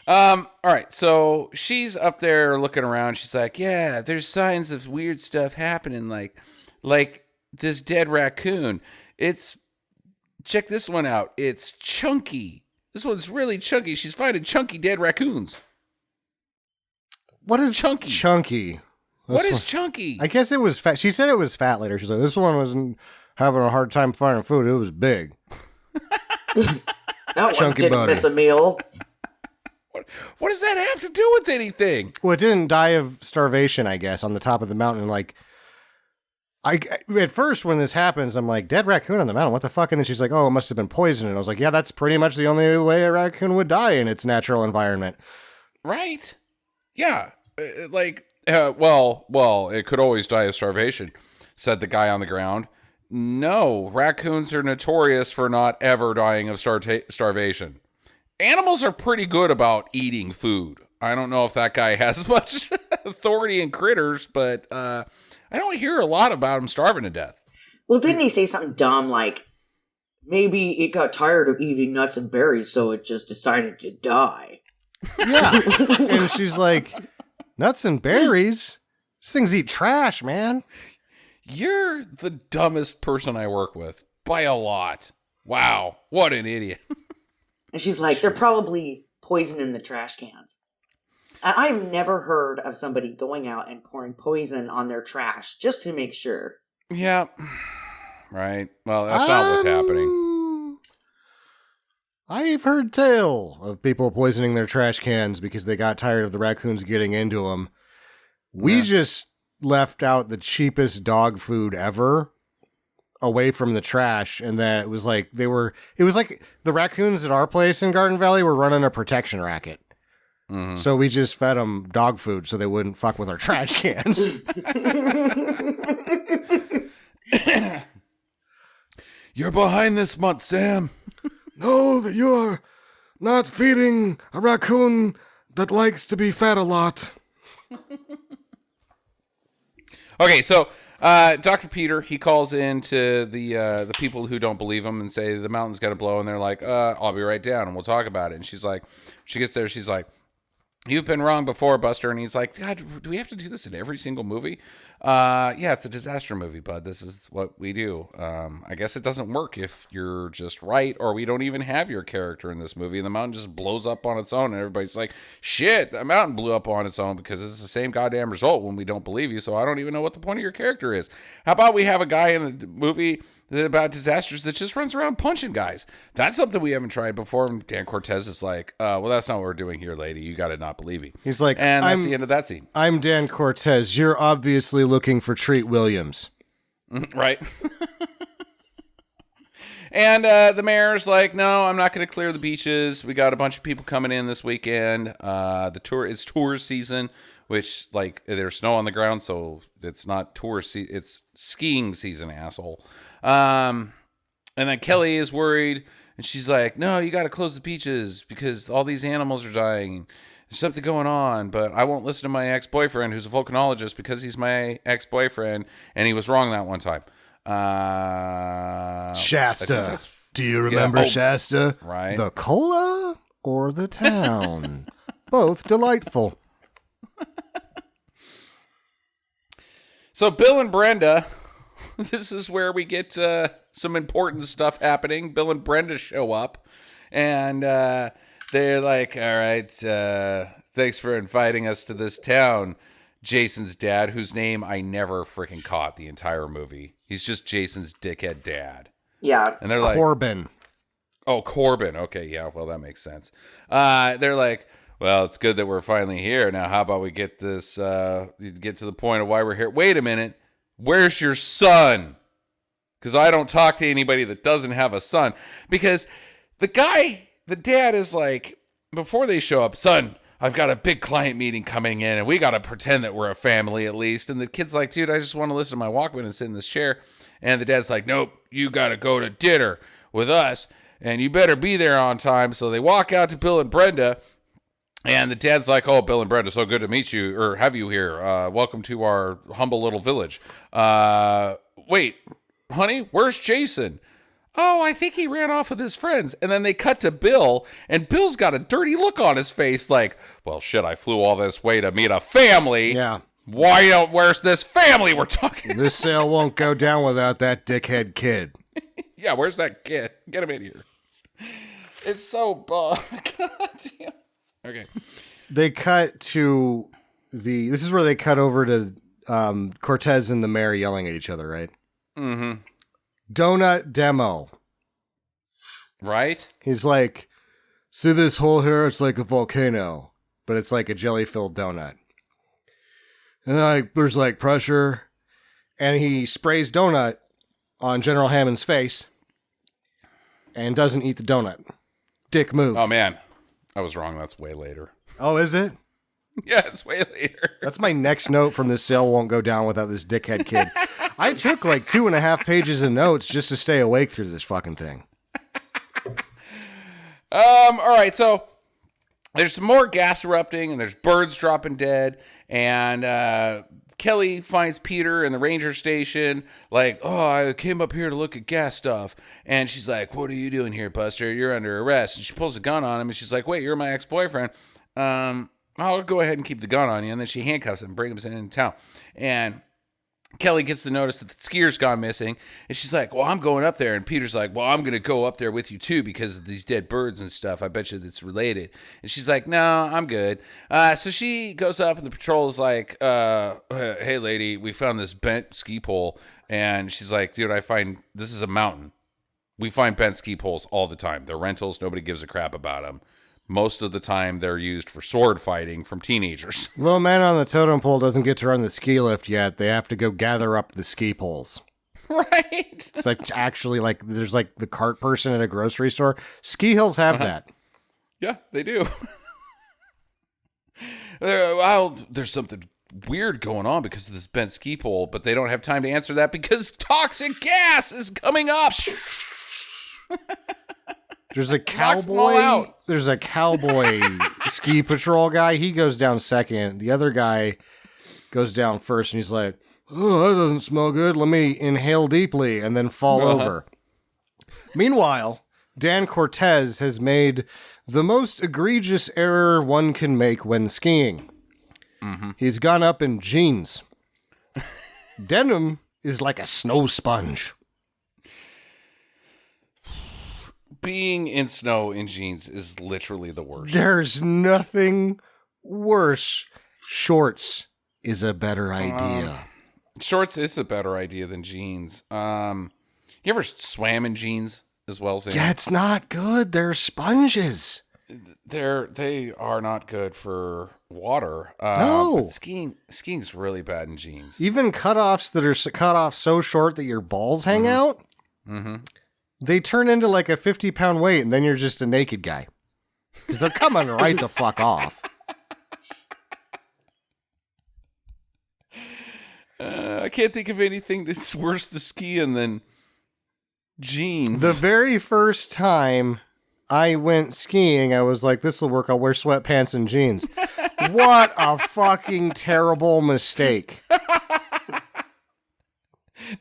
All right. So she's up there looking around. She's like, yeah, there's signs of weird stuff happening. Like this dead raccoon. Check this one out. It's chunky. This one's really chunky. She's finding chunky dead raccoons. What is chunky? Chunky. What is chunky? I guess it was fat. She said it was fat later. She's like, this one wasn't having a hard time finding food. It was big. That one didn't body. miss a meal. What does that have to do with anything? Well, it didn't die of starvation, I guess, on the top of the mountain. Like, at first when this happens, I'm like, dead raccoon on the mountain. What the fuck? And then she's like, oh, it must have been poisoned. And I was like, yeah, that's pretty much the only way a raccoon would die in its natural environment. Right? Yeah. Well, it could always die of starvation, said the guy on the ground. No, raccoons are notorious for not ever dying of starvation. Animals are pretty good about eating food. I don't know if that guy has much authority in critters, but I don't hear a lot about him starving to death. Well, didn't he say something dumb like, maybe it got tired of eating nuts and berries, so it just decided to die? Yeah. And she's like, nuts and berries? These things eat trash, man. You're the dumbest person I work with by a lot. Wow, what an idiot. And she's like, they're probably poison in the trash cans. And I've never heard of somebody going out and pouring poison on their trash just to make sure. Yeah. Right. Well, that's not what's happening. I've heard tale of people poisoning their trash cans because they got tired of the raccoons getting into them. We just left out the cheapest dog food ever away from the trash, and that it was like the raccoons at our place in Garden Valley were running a protection racket. Mm-hmm. So we just fed them dog food so they wouldn't fuck with our trash cans. You're behind this month, Sam. No, that you are not feeding a raccoon that likes to be fed a lot. Okay, so Dr. Peter, he calls in to the people who don't believe him and say the mountain's going to blow, and they're like, I'll be right down, and we'll talk about it. And she's like, she gets there, she's like, you've been wrong before, Buster. And he's like, God, do we have to do this in every single movie? Yeah, it's a disaster movie, bud. This is what we do. I guess it doesn't work if you're just right, or we don't even have your character in this movie, and the mountain just blows up on its own, and everybody's like, shit, the mountain blew up on its own, because it's the same goddamn result when we don't believe you, so I don't even know what the point of your character is. How about we have a guy in a movie about disasters that just runs around punching guys? That's something we haven't tried before. And Dan Cortese is like, well, that's not what we're doing here, lady. You got to not believe me. He's like, and that's the end of that scene. I'm Dan Cortese. You're obviously looking for Treat Williams. Right. And the mayor's like, no, I'm not going to clear the beaches. We got a bunch of people coming in this weekend. The tour is tour season, which, like, there's snow on the ground, so it's not tour season. It's skiing season, asshole. And then Kelly is worried, and she's like, no, you got to close the beaches because all these animals are dying. There's something going on, but I won't listen to my ex-boyfriend who's a volcanologist because he's my ex-boyfriend, and he was wrong that one time. Shasta. Do you remember Shasta? Right. The cola or the town? Both delightful. So Bill and Brenda, this is where we get some important stuff happening. Bill and Brenda show up, and they're like, all right, thanks for inviting us to this town. Jason's dad, whose name I never freaking caught the entire movie. He's just Jason's dickhead dad. Yeah. And they're like, Corbin. Oh, Corbin. Okay, yeah, well, that makes sense. They're like, well, it's good that we're finally here. Now, how about we get this, get to the point of why we're here. Wait a minute. Where's your son? Because I don't talk to anybody that doesn't have a son. Because the dad is like, before they show up, son, I've got a big client meeting coming in, and we got to pretend that we're a family at least. And the kid's like, dude, I just want to listen to my Walkman and sit in this chair. And the dad's like, nope, you got to go to dinner with us, and you better be there on time. So they walk out to Bill and Brenda, and the dad's like, oh, Bill and Brenda, so good to meet you, or have you here. Welcome to our humble little village. Wait, honey, where's Jason? oh, I think he ran off with his friends. And then they cut to Bill, and Bill's got a dirty look on his face like, well, shit, I flew all this way to meet a family. Yeah. Where's this family we're talking about? This sale won't go down without that dickhead kid. Yeah, where's that kid? Get him in here. It's so God damn. Okay. They cut to this is where they cut over to Cortese and the mayor yelling at each other, right? Mm-hmm. Donut demo. Right? He's like, see this hole here? It's like a volcano, but it's like a jelly-filled donut. And like, there's like pressure, and he sprays donut on General Hammond's face and doesn't eat the donut. Dick move. Oh, man. I was wrong. That's way later. Oh, is it? Yeah, it's way later. That's my next note from this sale won't go down without this dickhead kid. I took like 2.5 pages of notes just to stay awake through this fucking thing. All right, so there's some more gas erupting, and there's birds dropping dead, and Kelly finds Peter in the ranger station, like, oh, I came up here to look at gas stuff, and she's like, what are you doing here, Buster? You're under arrest, and she pulls a gun on him, and she's like, wait, you're my ex-boyfriend. I'll go ahead and keep the gun on you, and then she handcuffs him and brings him into town, and Kelly gets the notice that the skier's gone missing, and she's like, well, I'm going up there. And Peter's like, well, I'm going to go up there with you, too, because of these dead birds and stuff. I bet you that's related. And she's like, no, I'm good. So she goes up, and the patrol is like, hey, lady, we found this bent ski pole. And she's like, dude, this is a mountain. We find bent ski poles all the time. They're rentals. Nobody gives a crap about them. Most of the time, they're used for sword fighting from teenagers. Little man on the totem pole doesn't get to run the ski lift yet. They have to go gather up the ski poles. Right. It's like actually like there's like the cart person at a grocery store. Ski hills have that. Yeah, they do. There's something weird going on because of this bent ski pole, but they don't have time to answer that because toxic gas is coming up. There's a cowboy. There's a cowboy ski patrol guy. He goes down second. The other guy goes down first, and he's like, "Oh, that doesn't smell good. Let me inhale deeply and then fall over." Meanwhile, Dan Cortese has made the most egregious error one can make when skiing. Mm-hmm. He's gone up in jeans. Denim is like a snow sponge. Being in snow in jeans is literally the worst. There's nothing worse. Shorts is a better idea. Shorts is a better idea than jeans. You ever swam in jeans as well, Sam? Yeah, it's not good. They're sponges. They are not good for water. No. But skiing's really bad in jeans. Even cutoffs that are cut off so short that your balls hang out. Mm-hmm. They turn into like a 50-pound weight, and then you're just a naked guy. Because they're coming right the fuck off. I can't think of anything that's worse to skiing than jeans. The very first time I went skiing, I was like, this will work. I'll wear sweatpants and jeans. What a fucking terrible mistake.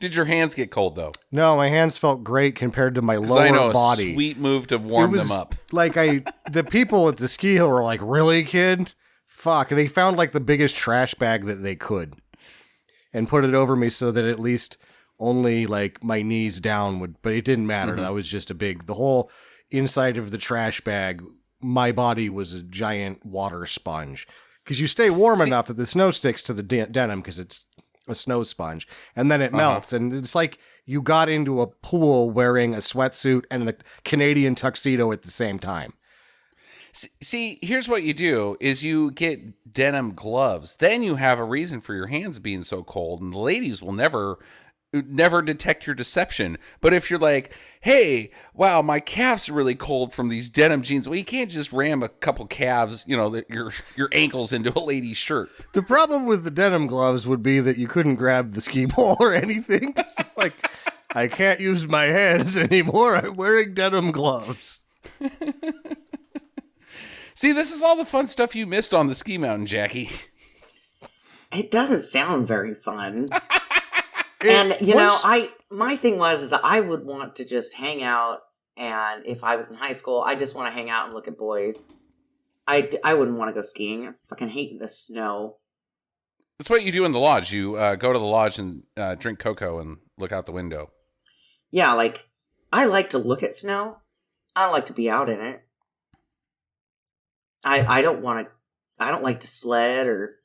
Did your hands get cold, though? No, my hands felt great compared to my lower I know body. A sweet move to warm them up. Like the people at the ski hill were like, really, kid? Fuck. And they found like the biggest trash bag that they could and put it over me so that at least only like my knees down would, but it didn't matter. Mm-hmm. That was just the whole inside of the trash bag, my body was a giant water sponge. Because you stay warm enough that the snow sticks to the denim because it's a snow sponge, and then it melts, and it's like you got into a pool wearing a sweatsuit and a Canadian tuxedo at the same time. See, here's what you do is you get denim gloves. Then you have a reason for your hands being so cold, and the ladies will never detect your deception. But if you're like, hey, wow, my calves are really cold from these denim jeans, well, you can't just ram a couple calves, your ankles into a lady's shirt. The problem with the denim gloves would be that you couldn't grab the ski pole or anything. Like, I can't use my hands anymore. I'm wearing denim gloves. See, this is all the fun stuff you missed on the ski mountain, Jackie. It doesn't sound very fun. And, my thing is I would want to just hang out, and if I was in high school, I just want to hang out and look at boys. I wouldn't want to go skiing. I fucking hate the snow. That's what you do in the lodge. You go to the lodge and drink cocoa and look out the window. Yeah, like, I like to look at snow. I don't like to be out in it. I don't like to sled or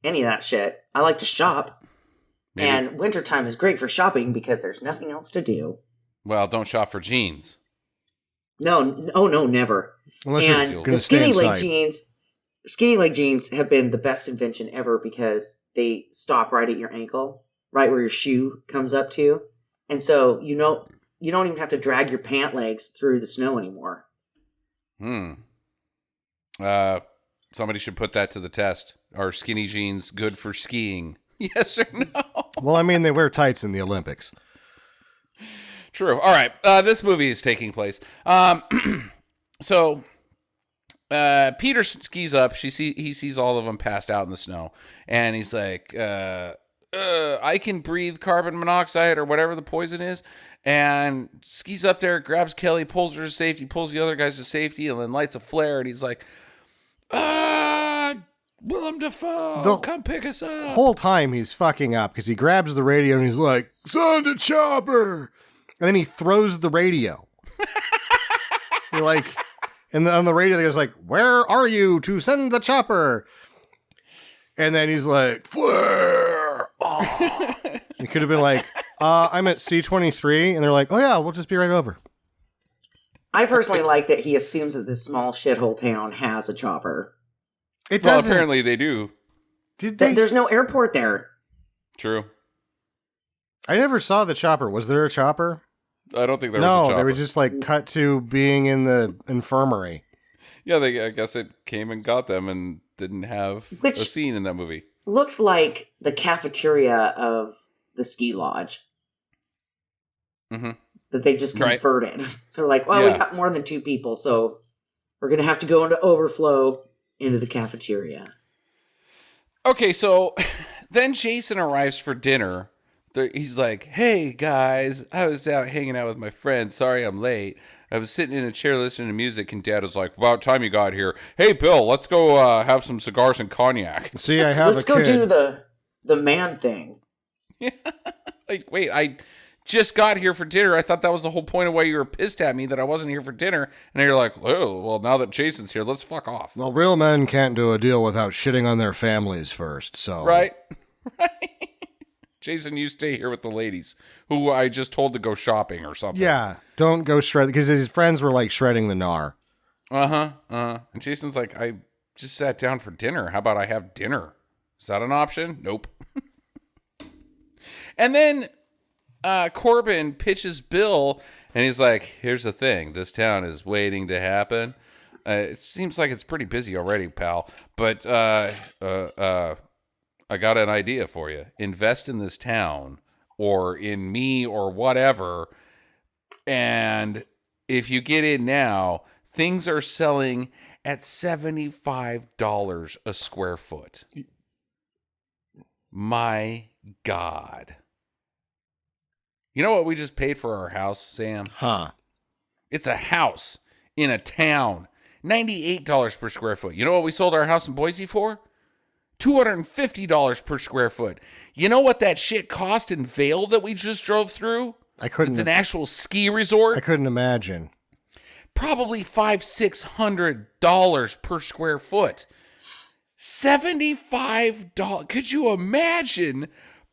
any of that shit. I like to shop. Maybe. And wintertime is great for shopping because there's nothing else to do. Well, don't shop for jeans. No, never. Unless and you're the skinny leg inside. skinny leg jeans have been the best invention ever because they stop right at your ankle, right where your shoe comes up to. And so, you don't even have to drag your pant legs through the snow anymore. Somebody should put that to the test. Are skinny jeans good for skiing? Yes or no? Well, I mean, they wear tights in the Olympics. True. All right. This movie is taking place. So Peter skis up. He sees all of them passed out in the snow, and he's like, I can breathe carbon monoxide or whatever the poison is, and skis up there, grabs Kelly, pulls her to safety, pulls the other guys to safety, and then lights a flare, and he's like, Willem Dafoe, come pick us up. The whole time he's fucking up because he grabs the radio and he's like, send a chopper. And then he throws the radio. You're like, and on the radio, there's like, where are you to send the chopper? And then he's like, flare. Oh. He could have been like, I'm at C-23. And they're like, oh yeah, we'll just be right over. I personally like that he assumes that this small shithole town has a chopper. It Well, doesn't. apparently they do. Did they? There's no airport there. True. I never saw the chopper. Was there a chopper? I don't think there was a No, chopper. they were just like cut to being in the infirmary. Yeah, I guess it came and got them and didn't have a scene in that movie. Looked like the cafeteria of the ski lodge. Mm-hmm. That they just converted. Right. They're like, well, Yeah. we got more than 2 people, so we're going to have to go into overflow into the cafeteria. Okay, so then Jason arrives for dinner. He's like, hey, guys, I was out hanging out with my friends. Sorry I'm late. I was sitting in a chair listening to music, and Dad was like, about time you got here. Hey, Bill, let's go have some cigars and cognac. See, I have Let's go do the man thing. Yeah. Like, wait, I just got here for dinner. I thought that was the whole point of why you were pissed at me, that I wasn't here for dinner. And you're like, oh, well, now that Jason's here, let's fuck off. Well, real men can't do a deal without shitting on their families first, so... Right? Right. Jason, you stay here with the ladies, who I just told to go shopping or something. Yeah, don't go shred, because his friends were like shredding the gnar. And Jason's like, I just sat down for dinner. How about I have dinner? Is that an option? Nope. And then Corbin pitches Bill, and he's like, here's the thing. This town is waiting to happen. It seems like it's pretty busy already, pal. But I got an idea for you. Invest in this town or in me or whatever. And if you get in now, things are selling at $75 a square foot. My God. You know what we just paid for our house, Sam? Huh. It's a house in a town. $98 per square foot. You know what we sold our house in Boise for? $250 per square foot. You know what that shit cost in Vail that we just drove through? I couldn't. It's an actual ski resort. I couldn't imagine. Probably $500-600 per square foot. $75. Could you imagine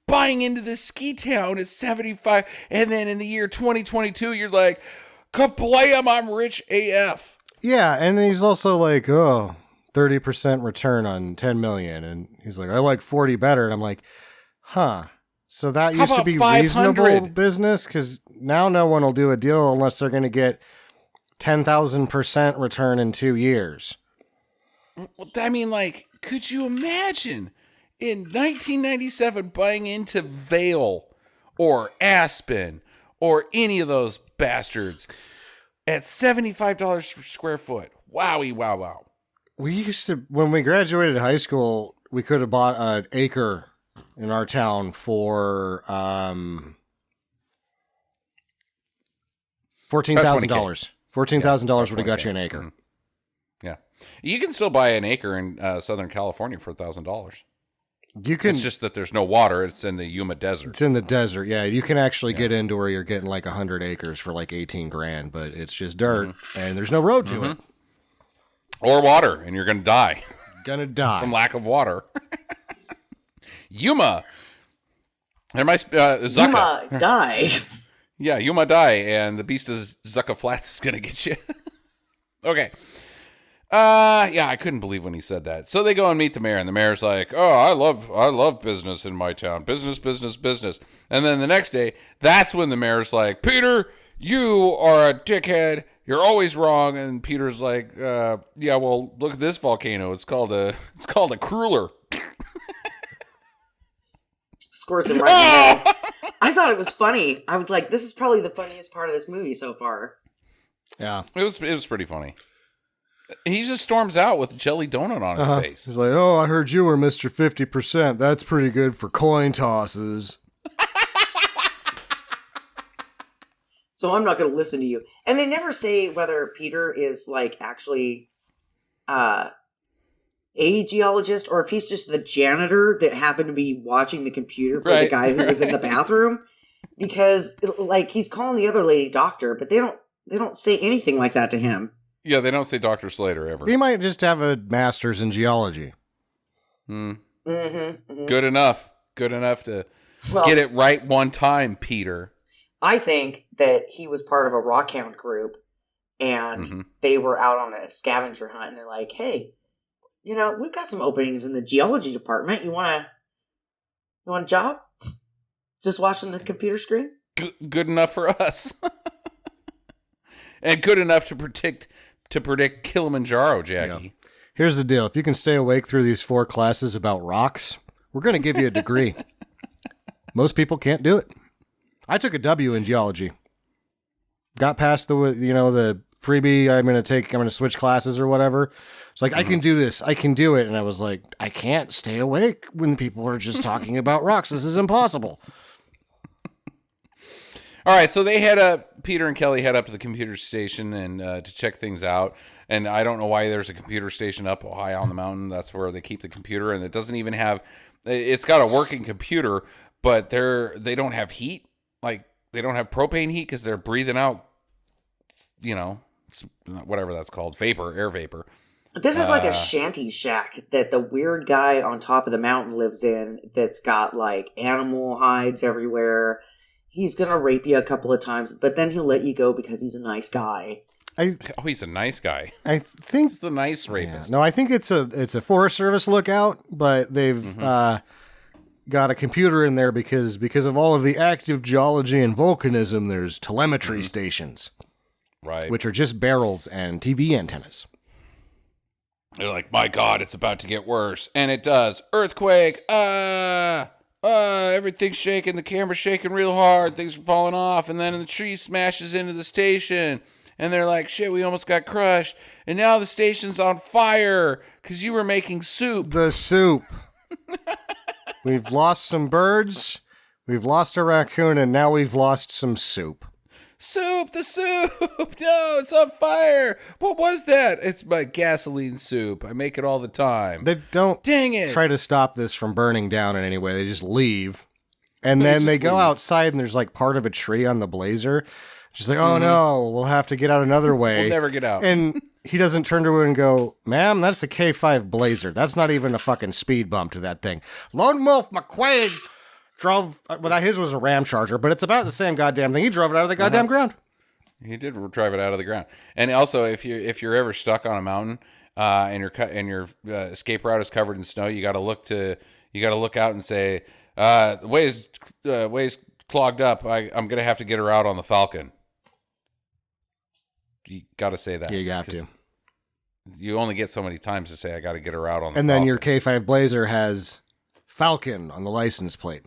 buying into this ski town at $75, and then in the year 2022, you're like, kablam, I'm rich AF. Yeah, and he's also like, 30% return on 10 million, and he's like, I like 40 better, and I'm like, huh. So that used to be 500? reasonable business, because now no one will do a deal unless they're going to get 10,000% return in 2 years. I mean, like, could you imagine in 1997 buying into Vail or Aspen or any of those bastards at $75 per square foot? Wowie, wow. We used to, when we graduated high school, we could have bought an acre in our town for $14,000. $14,000 would have got you an acre. Mm-hmm. Yeah, you can still buy an acre in Southern California for $1,000. You can. It's just that there's no water. It's in the Yuma Desert. It's in the desert. Yeah, you can actually get into where you're getting like 100 acres for like 18 grand, but it's just dirt and there's no road to it. Or water, and you're going to die. Gonna die from lack of water. Yuma. There might Zucca. Yuma, die. Yeah, Yuma die, and the beast of Zucca Flats is gonna get you. Okay. Yeah, I couldn't believe when he said that. So they go and meet the mayor, and the mayor's like, "Oh, I love business in my town. Business, business, business." And then the next day, that's when the mayor's like, "Peter, you are a dickhead. You're always wrong." And Peter's like, "Yeah, well, look at this volcano. It's called a cruller." Squirts him right in the head. I thought it was funny. I was like, this is probably the funniest part of this movie so far. Yeah. It was pretty funny. He just storms out with a jelly donut on his face. He's like, "Oh, I heard you were Mr. 50%. That's pretty good for coin tosses." So I'm not going to listen to you. And they never say whether Peter is like actually a geologist or if he's just the janitor that happened to be watching the computer for the guy who was in the bathroom. Because like he's calling the other lady doctor, but they don't say anything like that to him. Yeah, they don't say Dr. Slater ever. He might just have a master's in geology. Good enough. Good enough to get it right one time, Peter. I think that he was part of a rockhound group and they were out on a scavenger hunt and they're like, "Hey, you know, we've got some openings in the geology department. You want a job? Just watching the computer screen?" Good enough for us. And good enough to predict Kilimanjaro, Jackie. Yeah. Here's the deal. If you can stay awake through these 4 classes about rocks, we're going to give you a degree. Most people can't do it. I took a W in geology. Got past the freebie. I'm going to switch classes or whatever. It's like, I can do this. I can do it. And I was like, I can't stay awake when people are just talking about rocks. This is impossible. All right, so Peter and Kelly head up to the computer station and to check things out. And I don't know why there's a computer station up high on the mountain. That's where they keep the computer, and it doesn't even have. It's got a working computer, but they don't have heat. Like they don't have propane heat because they're breathing out, whatever that's called, air vapor. This is like a shanty shack that the weird guy on top of the mountain lives in. That's got like animal hides everywhere. He's going to rape you a couple of times, but then he'll let you go because he's a nice guy. He's a nice guy. I think he's the nice rapist. Yeah. No, I think it's a Forest Service lookout, but they've got a computer in there because of all of the active geology and volcanism. There's telemetry stations, right, which are just barrels and TV antennas. They're like, my God, it's about to get worse, and it does. Earthquake. Everything's shaking, the camera's shaking real hard, things are falling off, and then the tree smashes into the station, and they're like, shit, we almost got crushed, and now the station's on fire, because you were making soup. The soup. We've lost some birds, we've lost a raccoon, and now we've lost some soup. Soup, the soup! No, it's on fire! What was that? It's my gasoline soup. I make it all the time. They don't Dang it. Try to stop this from burning down in any way. They just leave. And then they go outside and there's like part of a tree on the blazer. She's like, "Oh no, we'll have to get out another way." We'll never get out. And he doesn't turn to her and go, "Ma'am, that's a K5 Blazer. That's not even a fucking speed bump to that thing." Lone Wolf McQuaid drove, his was a Ram Charger, but it's about the same goddamn thing. He drove it out of the goddamn ground. He did drive it out of the ground. And also, if you're ever stuck on a mountain and your escape route is covered in snow, you got to look out and say, "The way's clogged up. I'm gonna have to get her out on the Falcon." You got to say that. You got to. You only get so many times to say, "I got to get her out on the." And Falcon. then your K5 Blazer has Falcon on the license plate.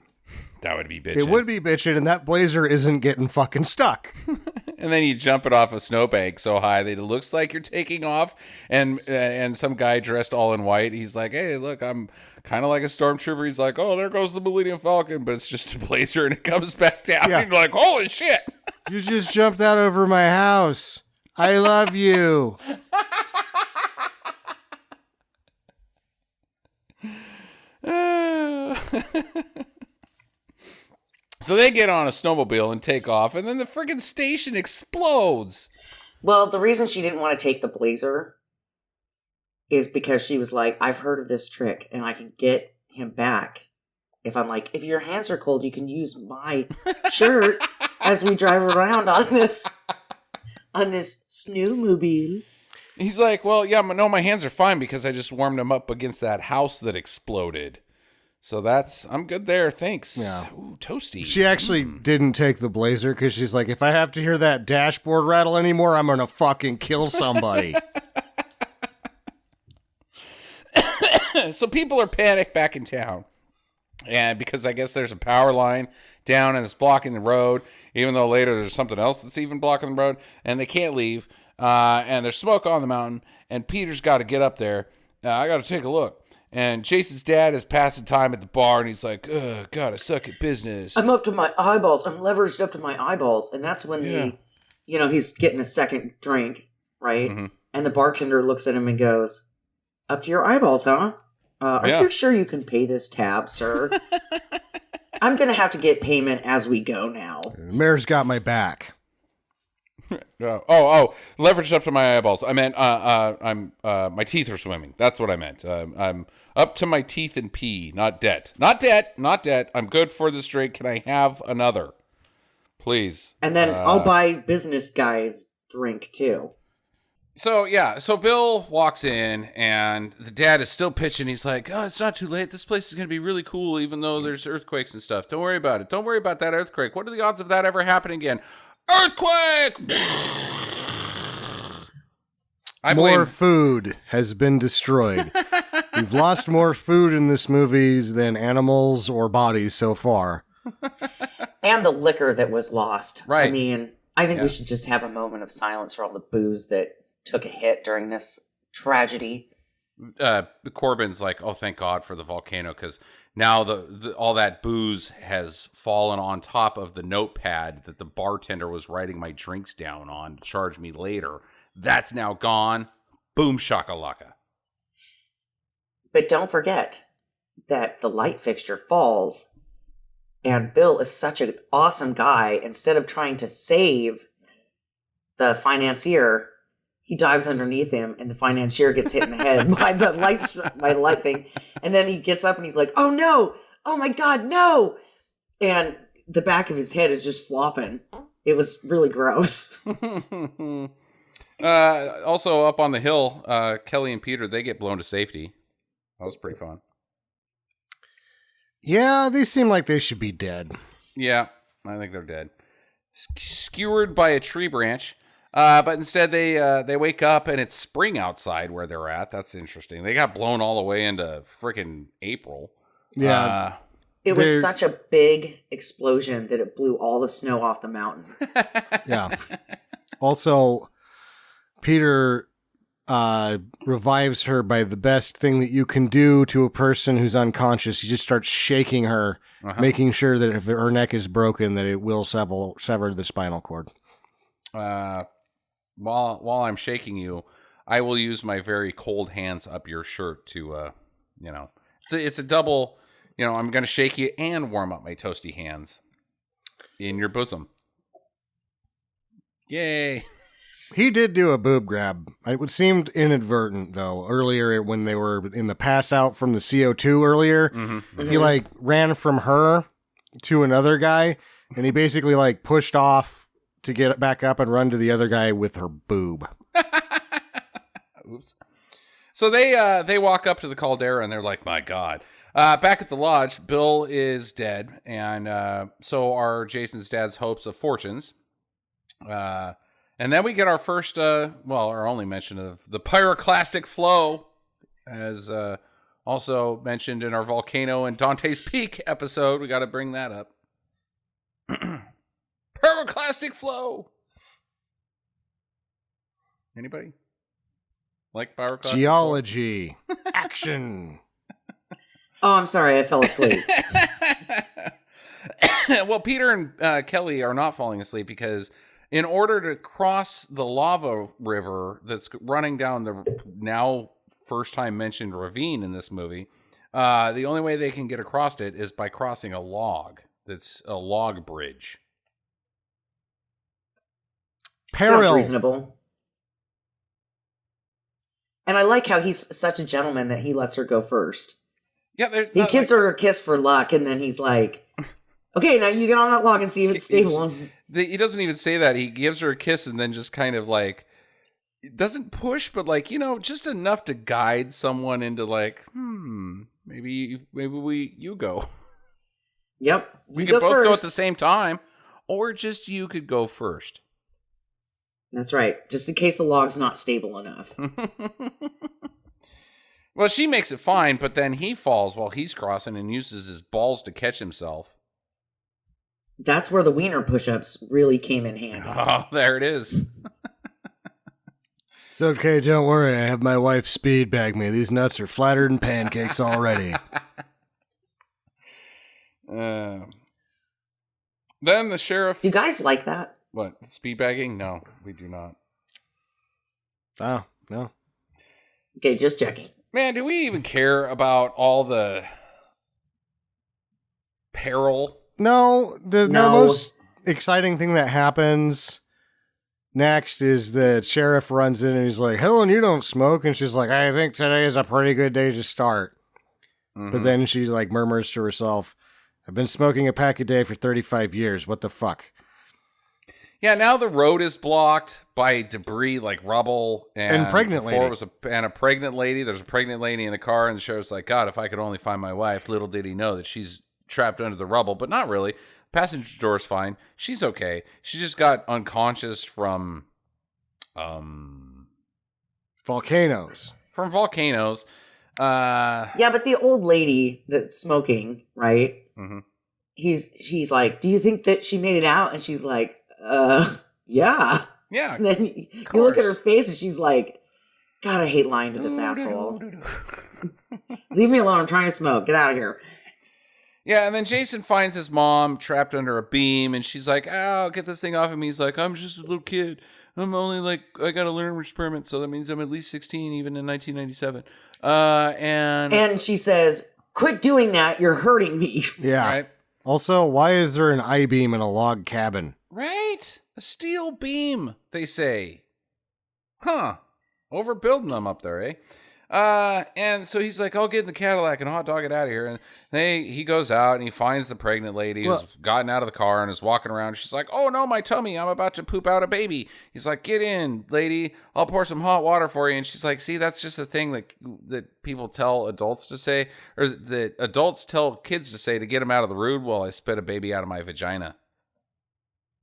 That would be bitching. It would be bitching, and that Blazer isn't getting fucking stuck. And then you jump it off a snowbank so high that it looks like you're taking off, and some guy dressed all in white, he's like, "Hey, look, I'm kind of like a stormtrooper." He's like, "Oh, there goes the Millennium Falcon," but it's just a Blazer, and it comes back down. Yeah. And you're like, "Holy shit!" You just jumped out over my house. I love you. So they get on a snowmobile and take off, and then the friggin' station explodes. Well, the reason she didn't want to take the blazer is because she was like, I've heard of this trick, and I can get him back. If I'm like, if your hands are cold, you can use my shirt as we drive around on this snowmobile. He's like, well, yeah, no, my hands are fine because I just warmed them up against that house that exploded. So I'm good there. Thanks. Yeah. Ooh, toasty. She actually didn't take the blazer because she's like, if I have to hear that dashboard rattle anymore, I'm going to fucking kill somebody. So people are panicked back in town. And because I guess there's a power line down and it's blocking the road, even though later there's something else that's even blocking the road, and they can't leave. And there's smoke on the mountain, and Peter's got to get up there. I got to take a look. And Jason's dad is passing time at the bar, and he's like, ugh, God, I suck at business. I'm up to my eyeballs. I'm leveraged up to my eyeballs. And that's when he's getting a second drink, right? Mm-hmm. And the bartender looks at him and goes, up to your eyeballs, huh? Are you sure you can pay this tab, sir? I'm going to have to get payment as we go now. The mayor's got my back. Leveraged up to my eyeballs. I meant my teeth are swimming. That's what I meant. I'm up to my teeth in pee, not debt. Not debt. I'm good for this drink. Can I have another? Please. And then I'll buy business guy's drink too. So Bill walks in and the dad is still pitching. He's like, oh, it's not too late. This place is going to be really cool, even though there's earthquakes and stuff. Don't worry about it. Don't worry about that earthquake. What are the odds of that ever happening again? Earthquake! More food has been destroyed. We've lost more food in this movie than animals or bodies so far. And the liquor that was lost. Right. I mean, I think we should just have a moment of silence for all the booze that took a hit during this tragedy. Corbin's like, oh, thank God for the volcano, because now all that booze has fallen on top of the notepad that the bartender was writing my drinks down on to charge me later. That's now gone. Boom shakalaka. But don't forget that the light fixture falls, and Bill is such an awesome guy. Instead of trying to save the financier, he dives underneath him, and the financier gets hit in the head by the light thing. And then he gets up and he's like, "Oh no! Oh my God, no!" And the back of his head is just flopping. It was really gross. Also, up on the hill, Kelly and Peter, they get blown to safety. That was pretty fun. Yeah, they seem like they should be dead. Yeah, I think they're dead. Skewered by a tree branch. But instead they wake up and it's spring outside where they're at. That's interesting. They got blown all the way into freaking April. Yeah. It was such a big explosion that it blew all the snow off the mountain. Yeah. Also, Peter revives her by the best thing that you can do to a person who's unconscious. You just start shaking her, making sure that if her neck is broken, that it will sever the spinal cord. While I'm shaking you, I will use my very cold hands up your shirt to, it's a double, I'm going to shake you and warm up my toasty hands in your bosom. Yay. He did do a boob grab. It seemed inadvertent, though, earlier when they were in the pass out from the CO2 earlier. Mm-hmm. He, ran from her to another guy, and he basically, pushed off to get back up and run to the other guy with her boob. Oops. So they walk up to the caldera, and they're like, my God. Back at the lodge, Bill is dead, and so are Jason's dad's hopes of fortunes. And then we get our first, our only mention of the pyroclastic flow, as also mentioned in our Volcano and Dante's Peak episode. We got to bring that up. Pyroclastic flow. Anybody like pyroclastic geology? Action. Oh, I'm sorry, I fell asleep. well, Peter and Kelly are not falling asleep because in order to cross the lava river that's running down the now first time mentioned ravine in this movie, the only way they can get across it is by crossing a log. That's a log bridge. Sounds reasonable. And I like how he's such a gentleman that he lets her go first. Yeah, he gives her a kiss for luck, and then he's like, okay, now you get on that log and see if it's stable. He doesn't even say that. He gives her a kiss and then just kind of like, doesn't push, but like, just enough to guide someone into like, maybe you go. Yep. We could both go at the same time, or just you could go first. That's right. Just in case the log's not stable enough. Well, she makes it fine, but then he falls while he's crossing and uses his balls to catch himself. That's where the wiener push-ups really came in handy. Oh, there it is. It's okay, don't worry. I have my wife speed bag me. These nuts are flatter than pancakes already. Then the sheriff... Do you guys like that? What, speed bagging? No, we do not. Oh, no. Okay, just checking. Man, do we even care about all the peril? No, the most exciting thing that happens next is the sheriff runs in and he's like, Helen, you don't smoke. And she's like, I think today is a pretty good day to start. Mm-hmm. But then she like murmurs to herself, I've been smoking a pack a day for 35 years. What the fuck? Yeah, now the road is blocked by debris like rubble and pregnant lady. It was a pregnant lady. There's a pregnant lady in the car, and the sheriff's like, God, if I could only find my wife. Little did he know that she's trapped under the rubble, but not really. Passenger door's fine. She's okay. She just got unconscious from volcanoes. From volcanoes. Yeah, but the old lady that's smoking, right? Mm-hmm. He's like, do you think that she made it out? And she's like, yeah. Yeah. And then you look at her face and she's like, God, I hate lying to this asshole. Leave me alone. I'm trying to smoke. Get out of here. Yeah, and then Jason finds his mom trapped under a beam, and she's like, "Ow, get this thing off of me." He's like, "I'm just a little kid. I'm only like, I got to learn experiment, so that means I'm at least 16, even in 1997." And she says, "Quit doing that. You're hurting me." Yeah. Right? Also, why is there an I-beam in a log cabin? Right? A steel beam, they say. Huh. Overbuilding them up there, eh? And so he's like, I'll get in the Cadillac and hot dog it out of here. And he goes out and he finds the pregnant lady who's gotten out of the car and is walking around. She's like, oh no, my tummy, I'm about to poop out a baby. He's like, get in, lady. I'll pour some hot water for you. And she's like, see, that's just a thing that people tell adults to say, or that adults tell kids to say to get them out of the rude while I spit a baby out of my vagina.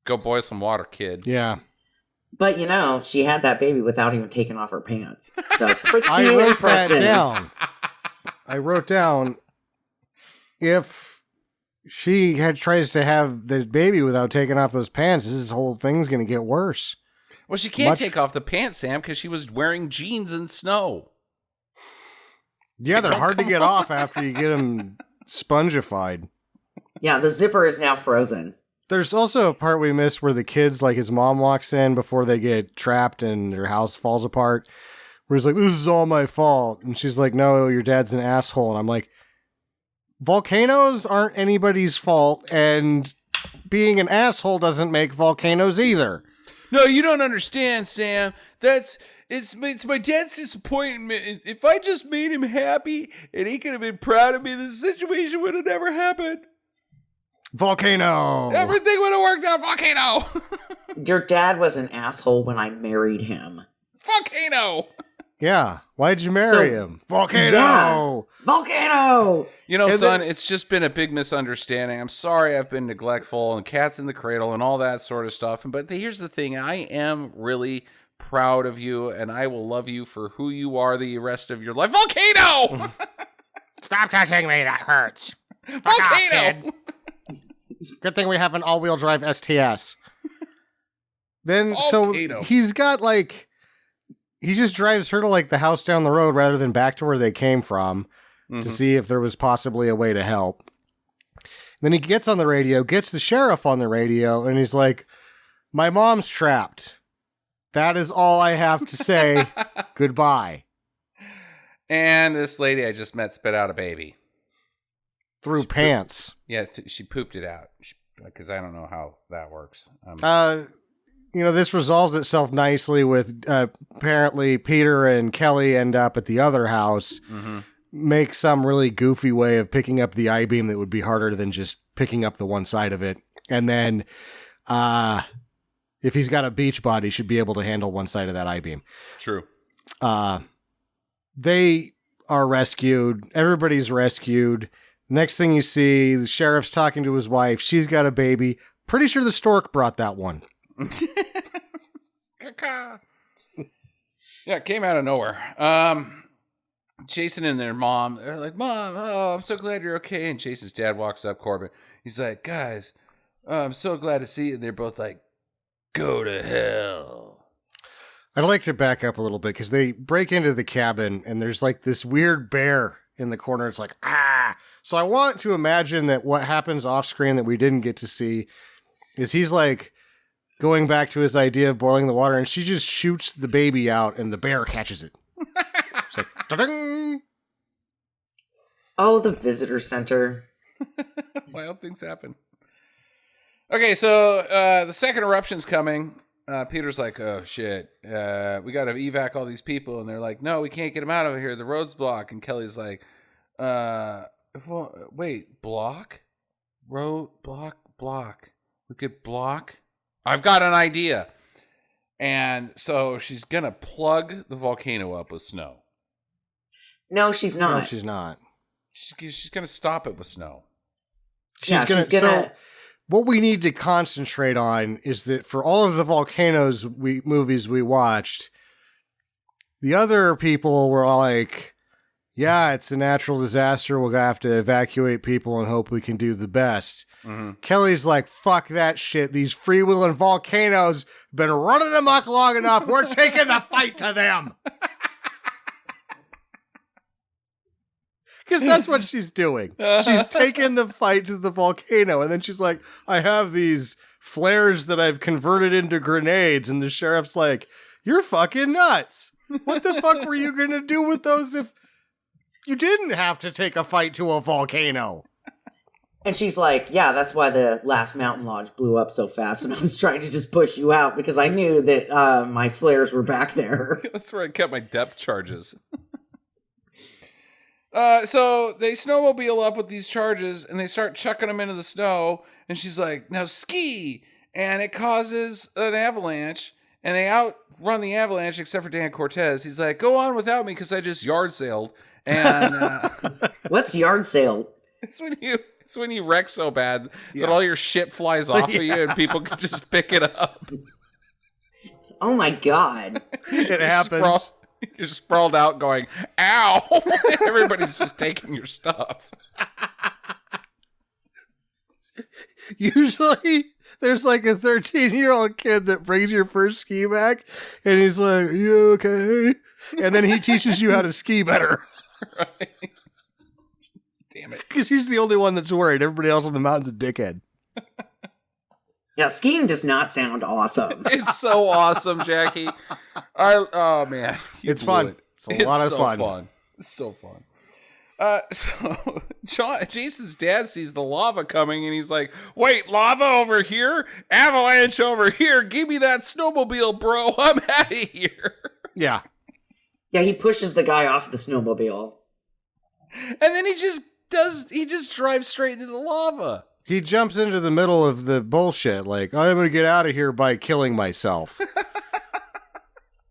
Go boil some water, kid. Yeah. But, she had that baby without even taking off her pants. So, pretty I wrote impressive. that down. I wrote down, if she tries to have this baby without taking off those pants, this whole thing's going to get worse. Well, she can't take off the pants, Sam, because she was wearing jeans in snow. Yeah, they're hard to get off after you get them spongified. Yeah, the zipper is now frozen. There's also a part we missed where the kids, like his mom walks in before they get trapped and their house falls apart. Where he's like, this is all my fault. And she's like, no, your dad's an asshole. And I'm like, volcanoes aren't anybody's fault. And being an asshole doesn't make volcanoes either. No, you don't understand, Sam. It's my dad's disappointment. If I just made him happy and he could have been proud of me, this situation would have never happened. Volcano. Everything would have worked out. Volcano. Your dad was an asshole when I married him. Volcano. Yeah. Why'd you marry him? Volcano. Yeah. Volcano. Son, it's just been a big misunderstanding. I'm sorry I've been neglectful and cats in the cradle and all that sort of stuff. But here's the thing. I am really proud of you, and I will love you for who you are the rest of your life. Volcano. Stop touching me. That hurts. Volcano. Good thing we have an all-wheel drive STS. Then, so he's got he just drives her to the house down the road rather than back to where they came from to see if there was possibly a way to help. Then he gets on the radio, gets the sheriff on the radio, and he's like, my mom's trapped. That is all I have to say. Goodbye. And this lady I just met spit out a baby. Through pants. Yeah, she pooped it out. Because I don't know how that works. This resolves itself nicely with apparently Peter and Kelly end up at the other house, make some really goofy way of picking up the I-beam that would be harder than just picking up the one side of it. And then if he's got a beach body, he should be able to handle one side of that I-beam. True. They are rescued. Everybody's rescued. Next thing you see, the sheriff's talking to his wife. She's got a baby. Pretty sure the stork brought that one. Yeah, it came out of nowhere. Jason and their mom, they're like, Mom, oh, I'm so glad you're okay. And Jason's dad walks up, Corbin. He's like, guys, I'm so glad to see you. And they're both like, go to hell. I'd like to back up a little bit because they break into the cabin and there's like this weird bear in the corner. It's like, ah. So I want to imagine that what happens off screen that we didn't get to see is he's like going back to his idea of boiling the water and she just shoots the baby out and the bear catches it. It's like, ta-ding! Oh, the visitor center. Wild things happen. Okay, so the second eruption's coming. Peter's like, oh, shit. We got to evac all these people. And they're like, no, we can't get them out of here. The road's blocked. And Kelly's like, wait, block? Road, block. We could block? I've got an idea. And so she's going to plug the volcano up with snow. No, she's not. No, she's not. She's going to stop it with snow. She's gonna. So what we need to concentrate on is that for all of the volcanoes movies we watched, the other people were all like, yeah, it's a natural disaster. We'll have to evacuate people and hope we can do the best. Mm-hmm. Kelly's like, fuck that shit. These freewheeling volcanoes have been running amok long enough. We're taking the fight to them. Because that's what she's doing. She's taking the fight to the volcano. And then she's like, I have these flares that I've converted into grenades. And the sheriff's like, you're fucking nuts. What the fuck were you going to do with those if you didn't have to take a fight to a volcano? And she's like, yeah, that's why the last mountain lodge blew up so fast. And I was trying to just push you out because I knew that my flares were back there. That's where I kept my depth charges. So they snowmobile up with these charges and they start chucking them into the snow. And she's like, now ski. And it causes an avalanche. And they outrun the avalanche except for Dan Cortese. He's like, go on without me because I just yard sailed. And what's yard sale? It's when you wreck so bad that all your shit flies off of you and people can just pick it up. Oh my God. It happens. You're sprawled out going, ow! Everybody's just taking your stuff. Usually, there's like a 13-year-old kid that brings your first ski back, and he's like, you okay? And then he teaches you how to ski better. Right. Damn it. Because he's the only one that's worried. Everybody else on the mountain's a dickhead. Yeah, skiing does not sound awesome. It's so awesome, Jackie. Oh, man. It's fun. It's a lot of fun. It's so fun. So Jason's dad sees the lava coming, and he's like, wait, lava over here? Avalanche over here? Give me that snowmobile, bro. I'm out of here. Yeah. Yeah, he pushes the guy off the snowmobile. And then he just drives straight into the lava. He jumps into the middle of the bullshit, like, I'm going to get out of here by killing myself.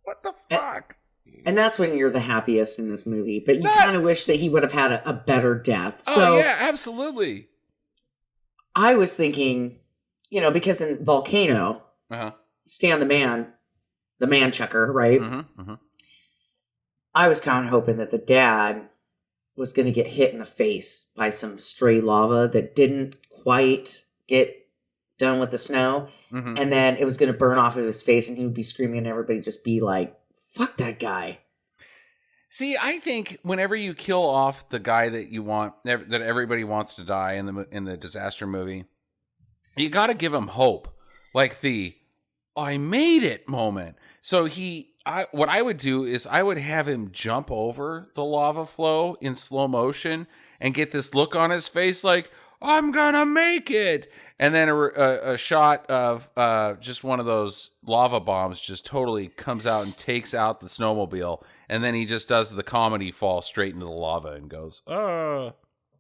What the fuck? And that's when you're the happiest in this movie. But you kind of wish that he would have had a better death. So yeah, absolutely. I was thinking, because in Volcano, Stan the man chucker, right? Mm-hmm, mm-hmm. I was kind of hoping that the dad was going to get hit in the face by some stray lava that didn't quite get done with the snow. Mm-hmm. And then it was going to burn off of his face and he would be screaming and everybody just be like, fuck that guy. See, I think whenever you kill off the guy that you want, that everybody wants to die in the disaster movie, you got to give him hope, like the "I made it" moment. So what I would do is I would have him jump over the lava flow in slow motion and get this look on his face, like "I'm gonna make it," and then a shot of just one of those lava bombs just totally comes out and takes out the snowmobile. And then he just does the comedy fall straight into the lava and goes, the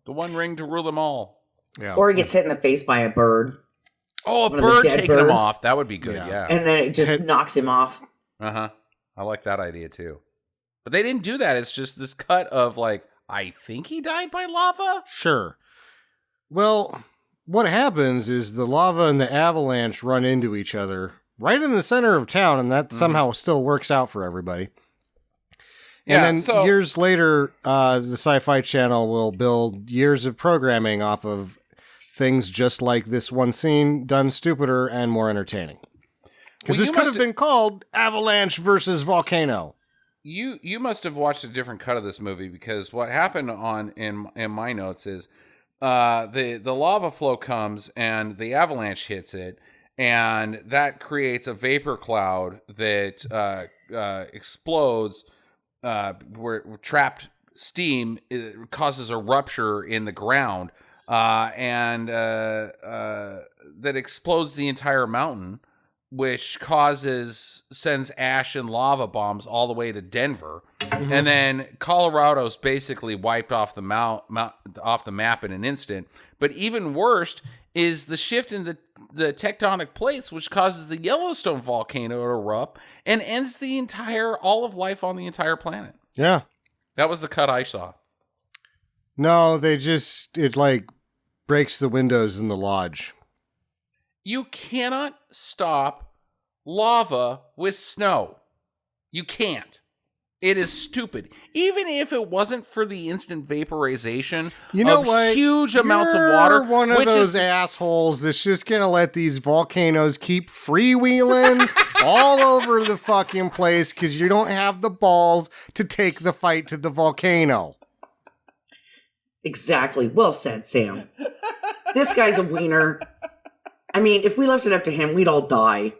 one ring to rule them all. Yeah. Or he gets hit in the face by a bird. Oh, a bird taking him off. That would be good, yeah. And then it just knocks him off. Uh-huh. I like that idea, too. But they didn't do that. It's just this cut of, like, I think he died by lava? Sure. Well, what happens is the lava and the avalanche run into each other right in the center of town, and that somehow still works out for everybody. And then years later, the Sci-Fi Channel will build years of programming off of things just like this one scene, done stupider and more entertaining. Because this could have been called Avalanche versus Volcano. You must have watched a different cut of this movie, because what happened in my notes is the lava flow comes and the avalanche hits it, and that creates a vapor cloud that explodes. Where trapped steam causes a rupture in the ground, and that explodes the entire mountain, which sends ash and lava bombs all the way to Denver, and then Colorado's basically wiped off the off the map in an instant. But even worse is the shift in the tectonic plates, which causes the Yellowstone volcano to erupt and ends all of life on the entire planet. Yeah. That was the cut I saw. No, it like breaks the windows in the lodge. You cannot stop lava with snow. You can't. It is stupid. Even if it wasn't for the instant vaporization of huge amounts of water. You're one of those assholes that's just going to let these volcanoes keep freewheeling all over the fucking place because you don't have the balls to take the fight to the volcano. Exactly. Well said, Sam. This guy's a wiener. I mean, if we left it up to him, we'd all die.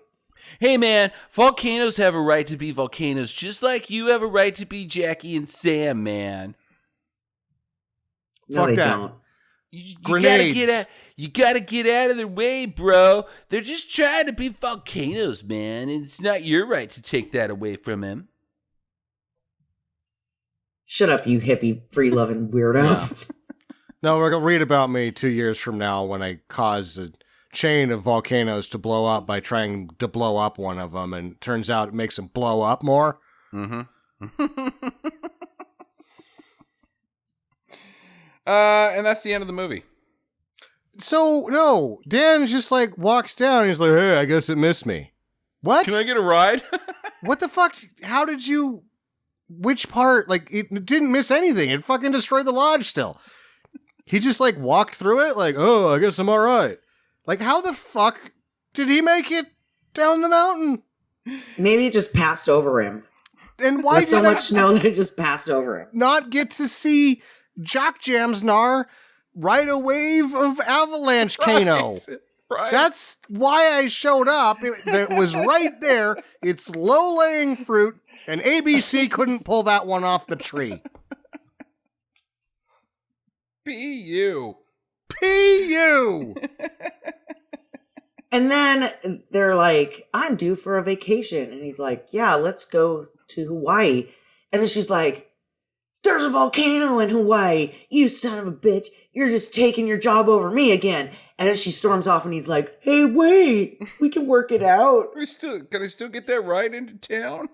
Hey, man, volcanoes have a right to be volcanoes, just like you have a right to be Jackie and Sam, man. No, Fuck they that. don't. You gotta get out of their way, bro. They're just trying to be volcanoes, man, and it's not your right to take that away from them. Shut up, you hippie, free-loving weirdo. Yeah. No, we're going to read about me 2 years from now when I caused a chain of volcanoes to blow up by trying to blow up one of them, and it turns out it makes them blow up more. Mm-hmm. And that's the end of the movie. So, no, Dan just like walks down and he's like, hey, I guess it missed me. What? Can I get a ride? What the fuck? How did you... Which part? Like, it didn't miss anything. It fucking destroyed the lodge still. He just like walked through it like, oh, I guess I'm all right. Like, how the fuck did he make it down the mountain? Maybe it just passed over him. And why There's so much snow that it just passed over him. Not get to see Jock Jam's gnar ride a wave of avalanche cano? Right. That's why I showed up. It was right there. It's low-laying fruit, and ABC couldn't pull that one off the tree. P.U. P.U. And then they're like, I'm due for a vacation. And he's like, yeah, let's go to Hawaii. And then she's like, there's a volcano in Hawaii. You son of a bitch. You're just taking your job over me again. And then she storms off and he's like, hey, wait, we can work it out. Can I still get that ride into town?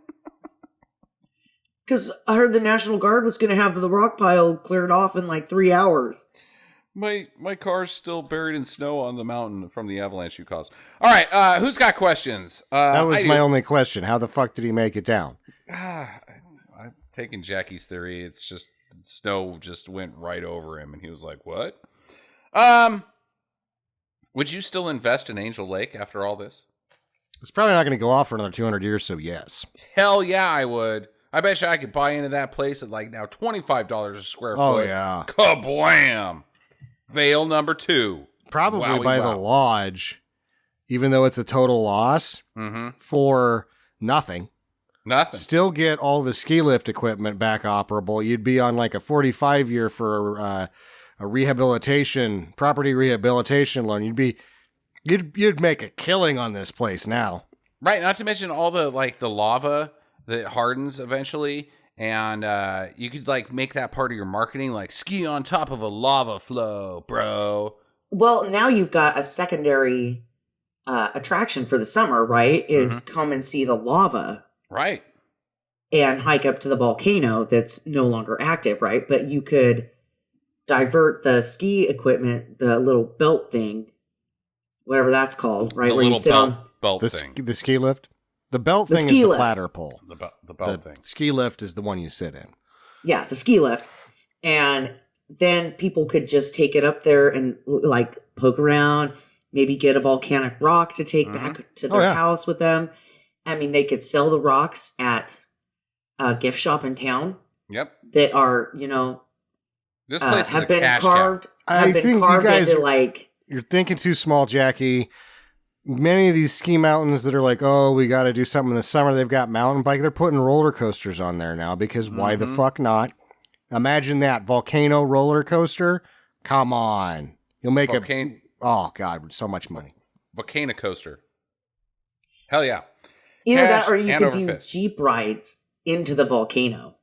Because I heard the National Guard was going to have the rock pile cleared off in like 3 hours. My car's still buried in snow on the mountain from the avalanche you caused. All right, who's got questions? That was my only question. How the fuck did he make it down? I'm taking Jackie's theory. It's just snow just went right over him, and he was like, "What?" Would you still invest in Angel Lake after all this? It's probably not going to go off for another 200 years, so yes. Hell yeah, I would. I bet you I could buy into that place at like now $25 a square Oh, foot. yeah. Kablam! Veil number 2. Probably Wowie by wow. the lodge, even though it's a total loss for nothing. Nothing. Still get all the ski lift equipment back operable. You'd be on like a 45-year for a property rehabilitation loan. You'd make a killing on this place now. Right, not to mention all the lava that hardens eventually, and you could like make that part of your marketing, like ski on top of a lava flow, bro. Well, now you've got a secondary attraction for the summer, right? Is come and see the lava. Right. And hike up to the volcano that's no longer active, right? But you could divert the ski equipment, the little belt thing, whatever that's called, right? The Where you little sit on belt thing. The ski lift? The belt The thing ski is the lift. platter pole. The belt thing. Ski lift is the one you sit in. Yeah, the ski lift. And then people could just take it up there and like poke around, maybe get a volcanic rock to take back to their house with them. I mean, they could sell the rocks at a gift shop in town. Yep. That are, This place have is a been cash carved. cow. Have been carved into like. You're thinking too small, Jackie. Many of these ski mountains that are like, oh, we got to do something in the summer. They've got mountain bike. They're putting roller coasters on there now because why the fuck not? Imagine that Volcano roller coaster. Come on, you'll make oh god, so much money. Volcano coaster. Hell yeah. Either Cash that or you and could over do fist. Jeep rides into the volcano.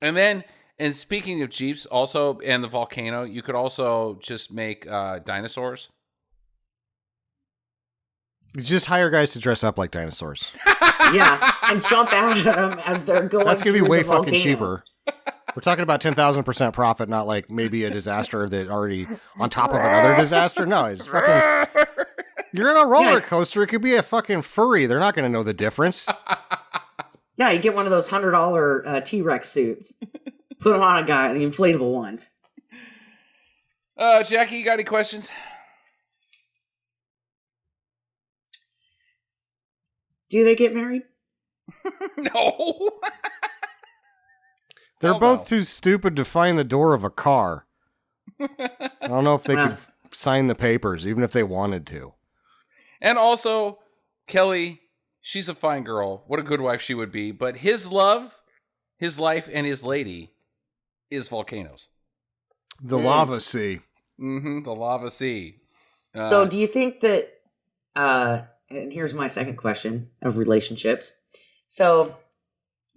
And speaking of Jeeps, also and the volcano, you could also just make dinosaurs. You just hire guys to dress up like dinosaurs. Yeah, and jump out at them as they're going. That's gonna be through way the fucking volcano. cheaper. We're talking about 10,000% profit, not like maybe a disaster that already on top of another disaster. No, it's fucking. You're in a roller coaster. It could be a fucking furry. They're not going to know the difference. Yeah, you get one of those $100 T-Rex suits. Put them on a guy, the inflatable ones. Jackie, you got any questions? Do they get married? No. They're both too stupid to find the door of a car. I don't know if they could sign the papers, even if they wanted to. And also, Kelly, she's a fine girl. What a good wife she would be. But his love, his life, and his lady is volcanoes. The lava sea. The lava sea. So do you think that, and here's my second question of relationships. So,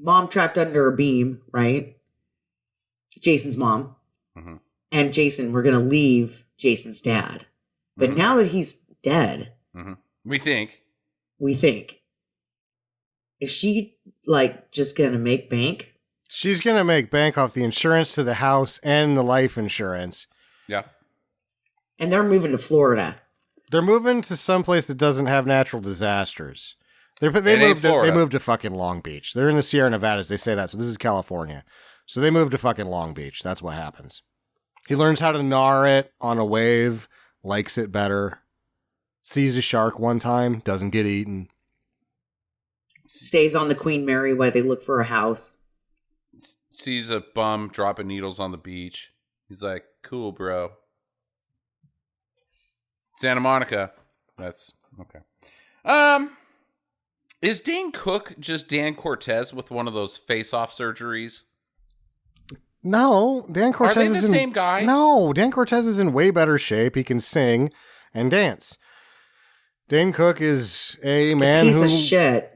mom trapped under a beam, right? Jason's mom. And Jason, we're going to leave Jason's dad. But now that he's dead, we think. Is she, like, just going to make bank? She's going to make bank off the insurance to the house and the life insurance. Yeah. And they're moving to Florida. They're moving to someplace that doesn't have natural disasters. They moved to fucking Long Beach. They're in the Sierra Nevadas. They say that. So this is California. So they moved to fucking Long Beach. That's what happens. He learns how to gnar it on a wave, likes it better, sees a shark one time, doesn't get eaten. Stays on the Queen Mary while they look for a house. Sees a bum dropping needles on the beach. He's like, cool, bro. Santa Monica. That's okay. Is Dane Cook just Dan Cortese with one of those face-off surgeries? No, Dan Cortese Are they the is same guy? No, Dan Cortese is in way better shape. He can sing and dance. Dane Cook is a man piece who of shit.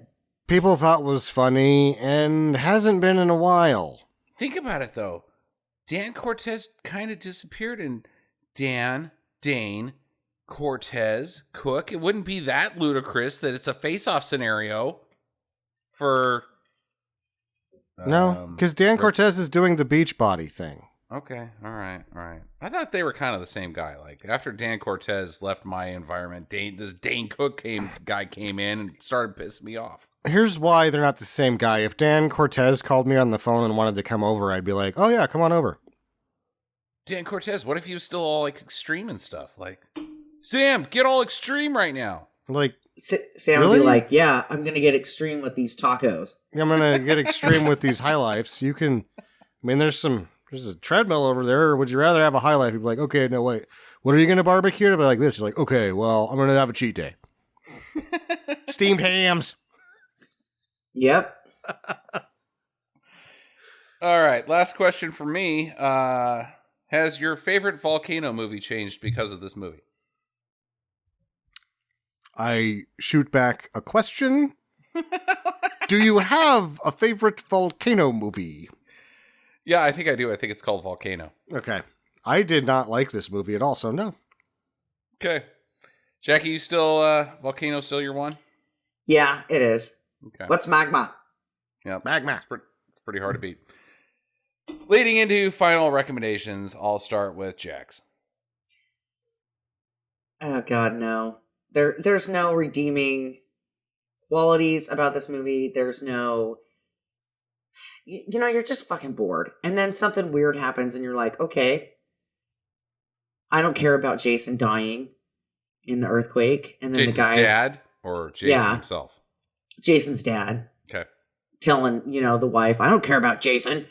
People thought was funny and hasn't been in a while. Think about it, though. Dan Cortese kind of disappeared, and Dane, Cortese, Cook. It wouldn't be that ludicrous that it's a face-off scenario for... No, because Dan Cortese is doing the beach body thing. Okay, all right. I thought they were kind of the same guy. Like, after Dan Cortese left my environment, this Dane Cook guy came in and started pissing me off. Here's why they're not the same guy. If Dan Cortese called me on the phone and wanted to come over, I'd be like, oh yeah, come on over. Dan Cortese, what if he was still all like extreme and stuff? Like, Sam, get all extreme right now. Like, Sam would really? be like, yeah, I'm going to get extreme with these tacos. I'm gonna get extreme with these high lifes. You can, I mean, there's a treadmill over there. Or would you rather have a high life? You'd be like, okay, no, wait, what are you gonna barbecue? To be like this. You're like, okay, well, I'm gonna have a cheat day. Steamed hams. Yep. All right, last question for me. Has your favorite Volcano movie changed because of this movie? I shoot back a question. Do you have a favorite Volcano movie? Yeah, I think I do. I think it's called Volcano. Okay. I did not like this movie at all, so no. Okay. Jackie, you still, Volcano still your one? Yeah, it is. Okay. What's magma? Yeah, Magma. It's pretty hard to beat. Leading into final recommendations, I'll start with Jax. Oh God, no. There's no redeeming qualities about this movie. There's no, you know, you're just fucking bored. And then something weird happens and you're like, okay, I don't care about Jason dying in the earthquake. And then Jason's the guy, dad or Jason himself? Jason's dad, Okay. telling, the wife, I don't care about Jason.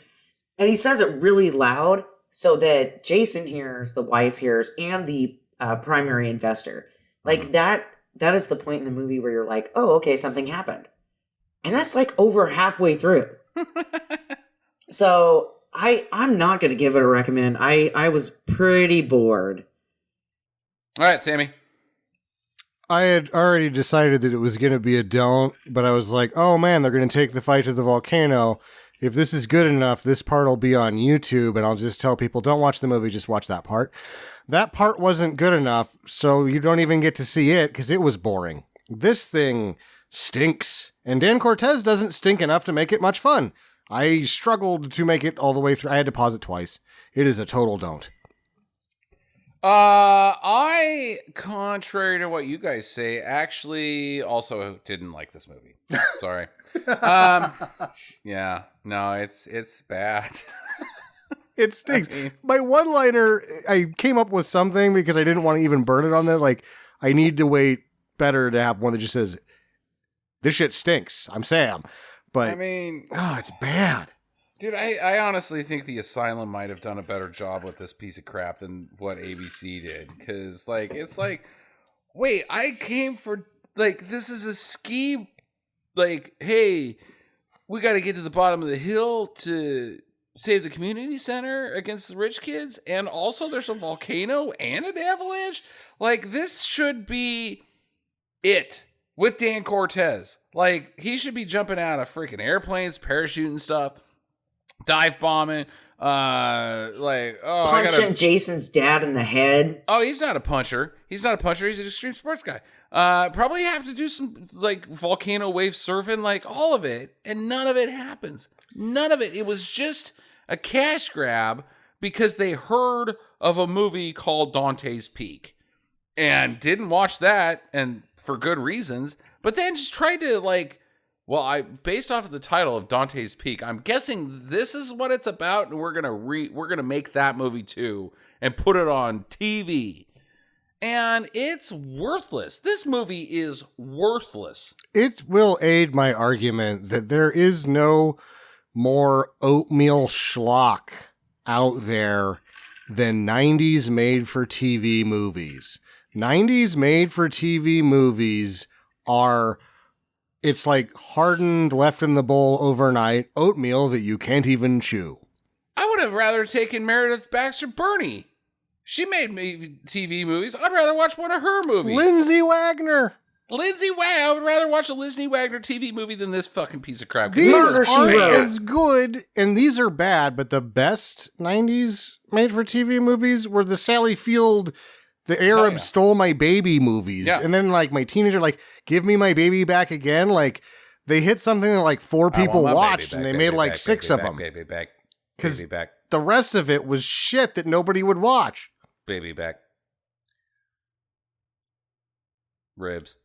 And he says it really loud so that Jason hears, the wife hears, and the primary investor. Like, that is the point in the movie where you're like, oh, okay, something happened. And that's like over halfway through. So I'm not going to give it a recommend. I was pretty bored. All right, Sammy. I had already decided that it was going to be a don't, but I was like, oh man, they're going to take the fight to the volcano. If this is good enough, this part will be on YouTube, and I'll just tell people, don't watch the movie, just watch that part. That part wasn't good enough, so you don't even get to see it, because it was boring. This thing stinks, and Dan Cortese doesn't stink enough to make it much fun. I struggled to make it all the way through. I had to pause it twice. It is a total don't. I, contrary to what you guys say, actually also didn't like this movie. Sorry. Yeah, no, it's bad. It stinks. My one-liner, I came up with something because I didn't want to even burn it on there. Like, I need to wait better to have one that just says, this shit stinks. I'm Sam. But, I mean, it's bad. Dude, I honestly think the Asylum might have done a better job with this piece of crap than what ABC did. Because, like, it's like, wait, I came for, like, this is a ski, like, hey, we got to get to the bottom of the hill to save the community center against the rich kids. And also there's a volcano and an avalanche. Like, this should be it with Dan Cortese. Like, he should be jumping out of freaking airplanes, parachuting stuff. Dive bombing, punching Jason's dad in the head. Oh, he's not a puncher. He's an extreme sports guy. Probably have to do some like volcano wave surfing, like all of it, and none of it happens. None of it. It was just a cash grab because they heard of a movie called Dante's Peak and didn't watch that, and for good reasons. But then just tried to based off of the title of Dante's Peak, I'm guessing this is what it's about, and we're gonna make that movie too and put it on TV. And it's worthless. This movie is worthless. It will aid my argument that there is no more oatmeal schlock out there than 90s made-for-TV movies. 90s made-for-TV movies are... It's like hardened, left in the bowl overnight oatmeal that you can't even chew. I would have rather taken Meredith Baxter Burney. She made TV movies. I'd rather watch one of her movies. Lindsay Wagner. I would rather watch a Lindsay Wagner TV movie than this fucking piece of crap. These aren't as good, and these are bad, but the best 90s made-for-TV movies were the Sally Field... The Arab stole my baby movies. Yeah. And then, like, my teenager, like, give me my baby back again. Like, they hit something that, like, 4 people watched, and they made, like, 6 of them. Baby back. Because the rest of it was shit that nobody would watch. Baby back. Ribs.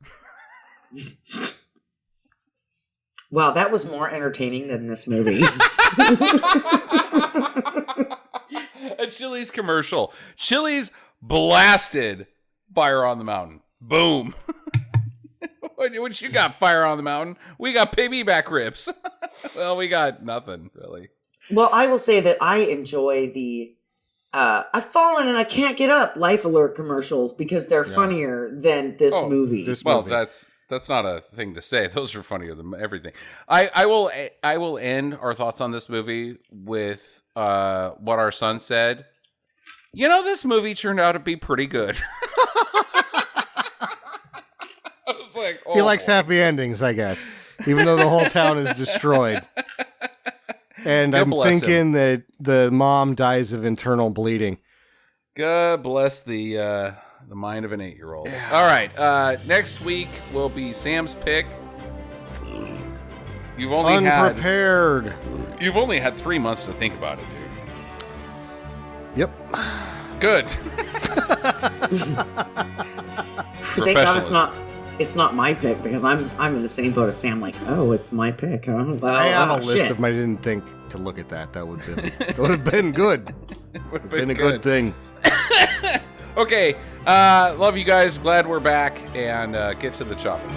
Wow, that was more entertaining than this movie. A Chili's commercial. Chili's blasted Fire on the Mountain. Boom. What you got, Fire on the Mountain? We got baby back ribs. Well, we got nothing, really. Well, I will say that I enjoy the I've fallen and I can't get up Life Alert commercials because they're funnier than this movie. Well, that's not a thing to say. Those are funnier than everything. I will end our thoughts on this movie with what our son said. You know, this movie turned out to be pretty good. I was like, oh, he likes happy endings, I guess, even though the whole town is destroyed. And God I'm bless thinking him. that the mom dies of internal bleeding. God bless the mind of an 8-year-old. Yeah. All right, next week will be Sam's pick. You've only unprepared. You've only had 3 months to think about it, dude. Yep. Good. Thank God it's not my pick because I'm in the same boat as Sam. Like, oh, it's my pick. Huh? Well, I have a list of them. I didn't think to look at that. That would have been good. Would have been a good thing. Okay. Love you guys. Glad we're back and get to the chopper.